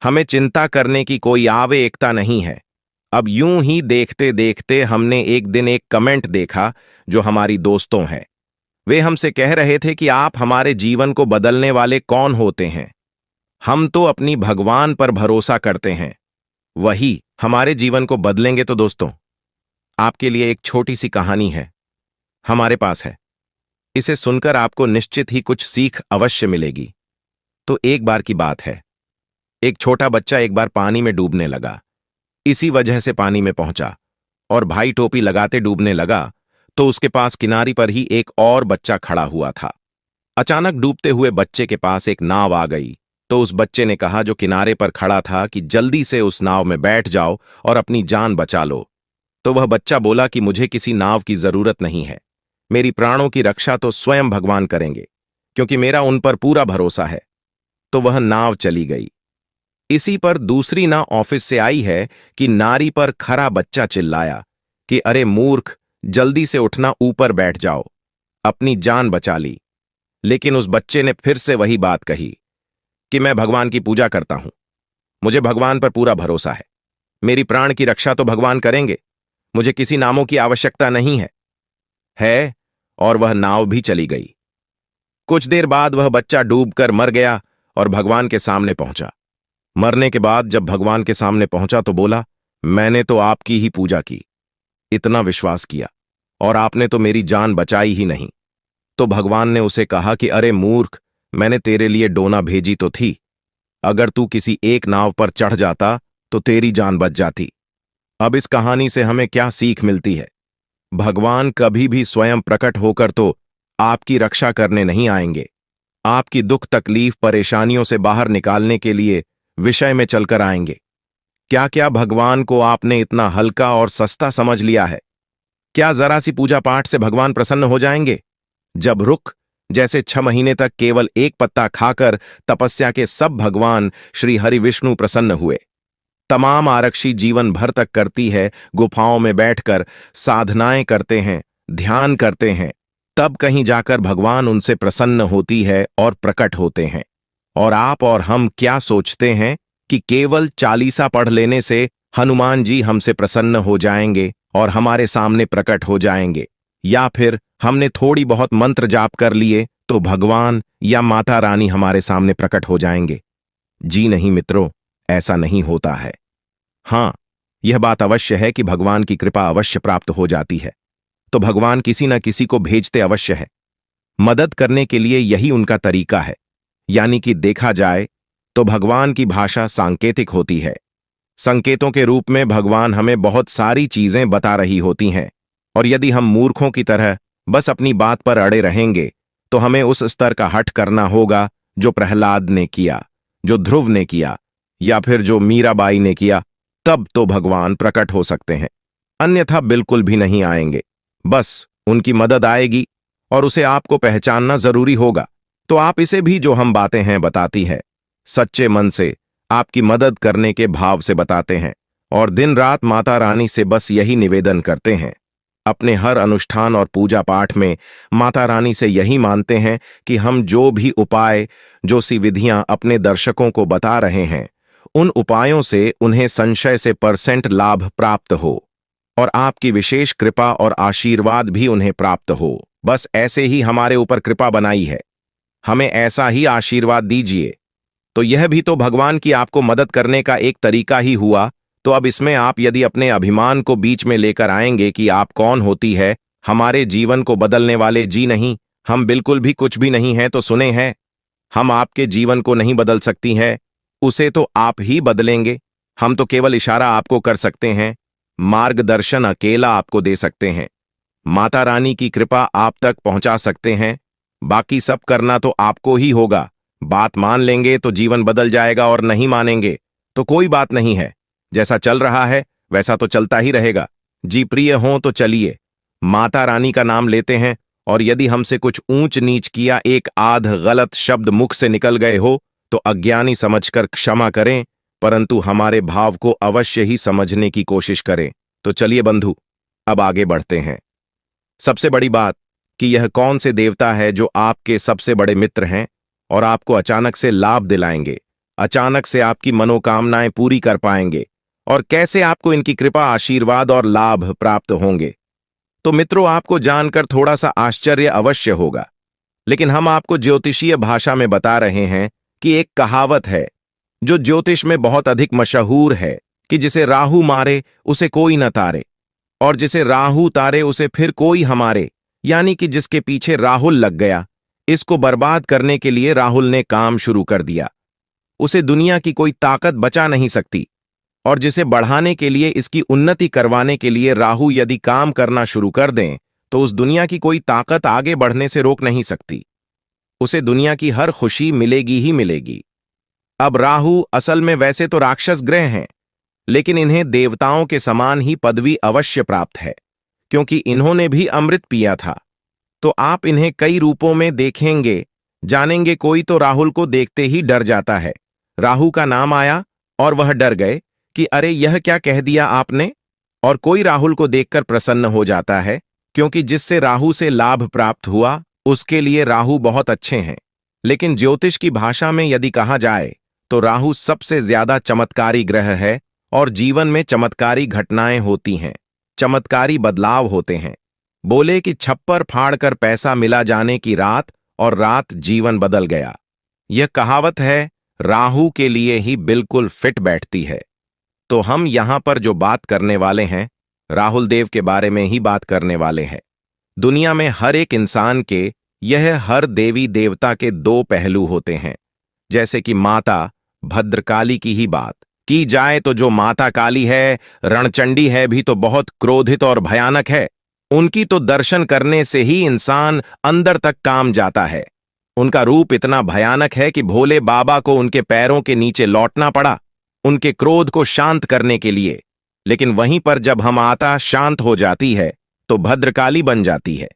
हमें चिंता करने की कोई आवश्यकता नहीं है। अब यूं ही देखते देखते हमने एक दिन एक कमेंट देखा जो हमारी दोस्तों हैं। वे हमसे कह रहे थे कि आप हमारे जीवन को बदलने वाले कौन होते हैं? हम तो अपनी भगवान पर भरोसा करते हैं, वही हमारे जीवन को बदलेंगे। तो दोस्तों, आपके लिए एक छोटी सी कहानी है, हमारे पास है। इसे सुनकर आपको निश्चित ही कुछ सीख अवश्य मिलेगी। तो एक बार की बात है, एक छोटा बच्चा एक बार पानी में डूबने लगा। इसी वजह से पानी में पहुंचा और भाई टोपी लगाते डूबने लगा तो उसके पास किनारे पर ही एक और बच्चा खड़ा हुआ था। अचानक डूबते हुए बच्चे के पास एक नाव आ गई तो उस बच्चे ने कहा जो किनारे पर खड़ा था कि जल्दी से उस नाव में बैठ जाओ और अपनी जान बचा लो। तो वह बच्चा बोला कि मुझे किसी नाव की जरूरत नहीं है, मेरी प्राणों की रक्षा तो स्वयं भगवान करेंगे, क्योंकि मेरा उन पर पूरा भरोसा है। तो वह नाव चली गई। इसी पर दूसरी नाव ऑफिस से आई है कि नारी पर खरा बच्चा चिल्लाया कि अरे मूर्ख, जल्दी से उठना, ऊपर बैठ जाओ, अपनी जान बचा ली। लेकिन उस बच्चे ने फिर से वही बात कही कि मैं भगवान की पूजा करता हूं, मुझे भगवान पर पूरा भरोसा है, मेरी प्राण की रक्षा तो भगवान करेंगे, मुझे किसी नामों की आवश्यकता नहीं है। और वह नाव भी चली गई। कुछ देर बाद वह बच्चा डूबकर मर गया और भगवान के सामने पहुंचा। मरने के बाद जब भगवान के सामने पहुंचा तो बोला, मैंने तो आपकी ही पूजा की, इतना विश्वास किया और आपने तो मेरी जान बचाई ही नहीं। तो भगवान ने उसे कहा कि अरे मूर्ख, मैंने तेरे लिए डोना भेजी तो थी, अगर तू किसी एक नाव पर चढ़ जाता तो तेरी जान बच जाती। अब इस कहानी से हमें क्या सीख मिलती है? भगवान कभी भी स्वयं प्रकट होकर तो आपकी रक्षा करने नहीं आएंगे, आपकी दुख तकलीफ परेशानियों से बाहर निकालने के लिए विषय में चलकर आएंगे। क्या क्या भगवान को आपने इतना हल्का और सस्ता समझ लिया है? क्या जरा सी पूजा पाठ से भगवान प्रसन्न हो जाएंगे? जब रुख जैसे 6 महीने तक केवल एक पत्ता खाकर तपस्या के सब भगवान श्री हरि विष्णु प्रसन्न हुए। तमाम आरक्षी जीवन भर तक करती है, गुफाओं में बैठकर साधनाएं करते हैं, ध्यान करते हैं, तब कहीं जाकर भगवान उनसे प्रसन्न होती है और प्रकट होते हैं। और आप और हम क्या सोचते हैं कि केवल 40 पढ़ लेने से हनुमान जी हमसे प्रसन्न हो जाएंगे और हमारे सामने प्रकट हो जाएंगे, या फिर हमने थोड़ी बहुत मंत्र जाप कर लिए तो भगवान या माता रानी हमारे सामने प्रकट हो जाएंगे? जी नहीं मित्रों, ऐसा नहीं होता है। हां, यह बात अवश्य है कि भगवान की कृपा अवश्य प्राप्त हो जाती है, तो भगवान किसी न किसी को भेजते अवश्य है। मदद करने के लिए यही उनका तरीका है। यानी कि देखा जाए तो भगवान की भाषा सांकेतिक होती है। संकेतों के रूप में भगवान हमें बहुत सारी चीजें बता रही होती हैं, और यदि हम मूर्खों की तरह बस अपनी बात पर अड़े रहेंगे तो हमें उस स्तर का हठ करना होगा जो प्रहलाद ने किया, जो ध्रुव ने किया, या फिर जो मीराबाई ने किया। तब तो भगवान प्रकट हो सकते हैं, अन्यथा बिल्कुल भी नहीं आएंगे। बस उनकी मदद आएगी और उसे आपको पहचानना जरूरी होगा। तो आप इसे भी जो हम बातें हैं बताती है, सच्चे मन से आपकी मदद करने के भाव से बताते हैं और दिन रात माता रानी से बस यही निवेदन करते हैं। अपने हर अनुष्ठान और पूजा पाठ में माता रानी से यही मानते हैं कि हम जो भी उपाय, जो सी विधियां अपने दर्शकों को बता रहे हैं, उन उपायों से उन्हें संशय से % लाभ प्राप्त हो और आपकी विशेष कृपा और आशीर्वाद भी उन्हें प्राप्त हो। बस ऐसे ही हमारे ऊपर कृपा बनाई है, हमें ऐसा ही आशीर्वाद दीजिए। तो यह भी तो भगवान की आपको मदद करने का एक तरीका ही हुआ। तो अब इसमें आप यदि अपने अभिमान को बीच में लेकर आएंगे कि आप कौन होती है हमारे जीवन को बदलने वाले, जी नहीं, हम बिल्कुल भी कुछ भी नहीं हैं। तो सुने हैं, हम आपके जीवन को नहीं बदल सकती हैं, उसे तो आप ही बदलेंगे। हम तो केवल इशारा आपको कर सकते हैं, मार्गदर्शन अकेला आपको दे सकते हैं। माता रानी की कृपा आप तक पहुंचा सकते हैं। बाकी सब करना तो आपको ही होगा। बात मान लेंगे तो जीवन बदल जाएगा और नहीं मानेंगे तो कोई बात नहीं है। जैसा चल रहा है वैसा तो चलता ही रहेगा। जी प्रिय हों तो चलिए, माता रानी का नाम लेते हैं, और यदि हमसे कुछ ऊंच नीच किया, एक आध गलत शब्द मुख से निकल गए हो तो अज्ञानी समझकर क्षमा करें, परंतु हमारे भाव को अवश्य ही समझने की कोशिश करें। तो चलिए बंधु, अब आगे बढ़ते हैं। सबसे बड़ी बात कि यह कौन से देवता है जो आपके सबसे बड़े मित्र हैं और आपको अचानक से लाभ दिलाएंगे, अचानक से आपकी मनोकामनाएं पूरी कर पाएंगे, और कैसे आपको इनकी कृपा, आशीर्वाद और लाभ प्राप्त होंगे। तो मित्रों, आपको जानकर थोड़ा सा आश्चर्य अवश्य होगा, लेकिन हम आपको ज्योतिषीय भाषा में बता रहे हैं कि एक कहावत है जो ज्योतिष में बहुत अधिक मशहूर है कि जिसे राहु मारे उसे कोई न तारे, और जिसे राहु तारे उसे फिर कोई हमारे। यानी कि जिसके पीछे राहुल लग गया, इसको बर्बाद करने के लिए राहुल ने काम शुरू कर दिया, उसे दुनिया की कोई ताकत बचा नहीं सकती। और जिसे बढ़ाने के लिए, इसकी उन्नति करवाने के लिए राहु यदि काम करना शुरू कर दें तो उस दुनिया की कोई ताकत आगे बढ़ने से रोक नहीं सकती। उसे दुनिया की हर खुशी मिलेगी ही मिलेगी। अब राहु असल में वैसे तो राक्षस ग्रह हैं, लेकिन इन्हें देवताओं के समान ही पदवी अवश्य प्राप्त है, क्योंकि इन्होंने भी अमृत पिया था। तो आप इन्हें कई रूपों में देखेंगे, जानेंगे। कोई तो राहुल को देखते ही डर जाता है। राहु का नाम आया और वह डर गए कि अरे यह क्या कह दिया आपने। और कोई राहुल को देखकर प्रसन्न हो जाता है, क्योंकि जिससे राहु से लाभ प्राप्त हुआ उसके लिए राहु बहुत अच्छे हैं। लेकिन ज्योतिष की भाषा में यदि कहा जाए तो राहु सबसे ज्यादा चमत्कारी ग्रह है, और जीवन में चमत्कारी घटनाएं होती हैं, चमत्कारी बदलाव होते हैं। बोले कि छप्पर फाड़कर पैसा मिला जाने की रात, और रात जीवन बदल गया। यह कहावत है राहु के लिए ही बिल्कुल फिट बैठती है। तो हम यहां पर जो बात करने वाले हैं, राहुल देव के बारे में ही बात करने वाले हैं। दुनिया में हर एक इंसान के, यह हर देवी देवता के दो पहलू होते हैं। जैसे कि माता भद्रकाली की ही बात की जाए तो जो माता काली है, रणचंडी है भी तो बहुत क्रोधित और भयानक है। उनकी तो दर्शन करने से ही इंसान अंदर तक काम जाता है। उनका रूप इतना भयानक है कि भोले बाबा को उनके पैरों के नीचे लौटना पड़ा उनके क्रोध को शांत करने के लिए। लेकिन वहीं पर जब हम माता शांत हो जाती है तो भद्रकाली बन जाती है,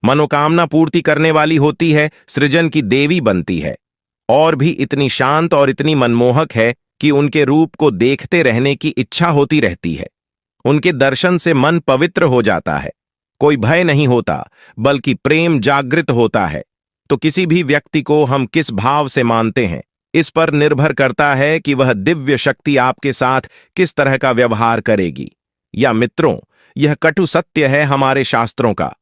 मनोकामना पूर्ति करने वाली होती है, सृजन की देवी बनती है, और भी इतनी शांत और इतनी मनमोहक है कि उनके रूप को देखते रहने की इच्छा होती रहती है। उनके दर्शन से मन पवित्र हो जाता है, कोई भय नहीं होता बल्कि प्रेम जागृत होता है। तो किसी भी व्यक्ति को हम किस भाव से मानते हैं, इस पर निर्भर करता है कि वह दिव्य शक्ति आपके साथ किस तरह का व्यवहार करेगी। या मित्रों, यह कटु सत्य है हमारे शास्त्रों का,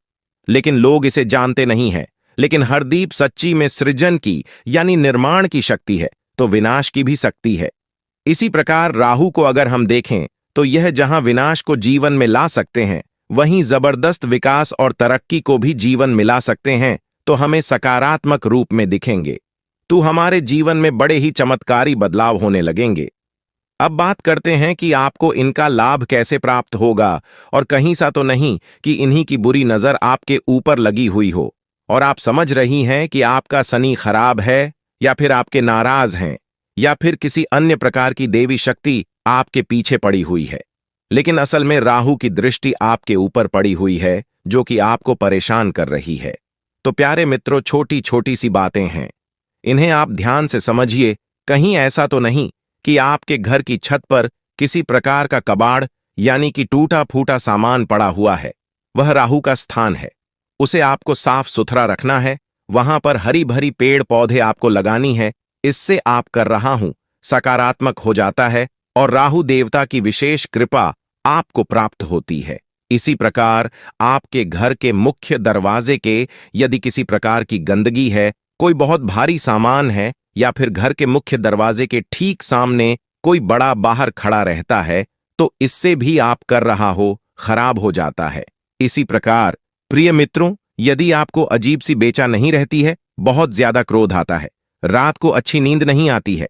लेकिन लोग इसे जानते नहीं हैं। लेकिन हरदीप सच्ची में सृजन की यानी निर्माण की शक्ति है तो विनाश की भी शक्ति है। इसी प्रकार राहु को अगर हम देखें तो यह जहां विनाश को जीवन में ला सकते हैं, वहीं जबरदस्त विकास और तरक्की को भी जीवन मिला सकते हैं, तो हमें सकारात्मक रूप में दिखेंगे। तो हमारे जीवन में बड़े ही चमत्कारी बदलाव होने लगेंगे। अब बात करते हैं कि आपको इनका लाभ कैसे प्राप्त होगा, और कहीं सा तो नहीं कि इन्हीं की बुरी नजर आपके ऊपर लगी हुई हो और आप समझ रही हैं कि आपका शनि खराब है, या फिर आपके नाराज हैं, या फिर किसी अन्य प्रकार की देवी शक्ति आपके पीछे पड़ी हुई है। लेकिन असल में राहु की दृष्टि आपके ऊपर पड़ी हुई है, जो कि आपको परेशान कर रही है। तो प्यारे मित्रों, छोटी छोटी सी बातें हैं, इन्हें आप ध्यान से समझिए। कहीं ऐसा तो नहीं कि आपके घर की छत पर किसी प्रकार का कबाड़ यानी कि टूटा फूटा सामान पड़ा हुआ है। वह राहु का स्थान है, उसे आपको साफ सुथरा रखना है। वहां पर हरी भरी पेड़ पौधे आपको लगानी है। इससे आप कर रहा हूं सकारात्मक हो जाता है और राहु देवता की विशेष कृपा आपको प्राप्त होती है। इसी प्रकार आपके घर के मुख्य दरवाजे के यदि किसी प्रकार की गंदगी है, कोई बहुत भारी सामान है, या फिर घर के मुख्य दरवाजे के ठीक सामने कोई बड़ा बाहर खड़ा रहता है, तो इससे भी आप कर रहा हो खराब हो जाता है। इसी प्रकार प्रिय मित्रों, यदि आपको अजीब सी बेचैनी नहीं रहती है, बहुत ज्यादा क्रोध आता है, रात को अच्छी नींद नहीं आती है,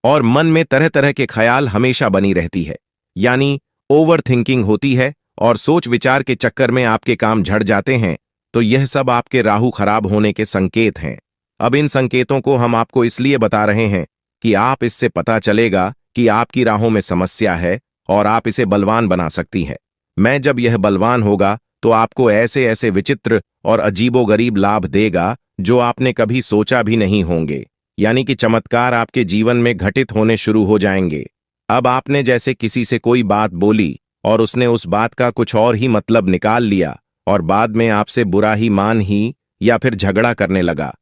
और मन में तरह तरह के ख्याल हमेशा बनी रहती है, यानी ओवर थिंकिंग होती है, और सोच विचार के चक्कर में आपके काम झड़ जाते हैं, तो यह सब आपके राहु खराब होने के संकेत हैं। अब इन संकेतों को हम आपको इसलिए बता रहे हैं कि आप इससे पता चलेगा कि आपकी राहों में समस्या है और आप इसे बलवान बना सकती है। मैं जब यह बलवान होगा तो आपको ऐसे ऐसे विचित्र और अजीबोगरीब लाभ देगा जो आपने कभी सोचा भी नहीं होंगे, यानी कि चमत्कार आपके जीवन में घटित होने शुरू हो जाएंगे। अब आपने जैसे किसी से कोई बात बोली और उसने उस बात का कुछ और ही मतलब निकाल लिया और बाद में आपसे बुरा ही मान ही या फिर झगड़ा करने लगा,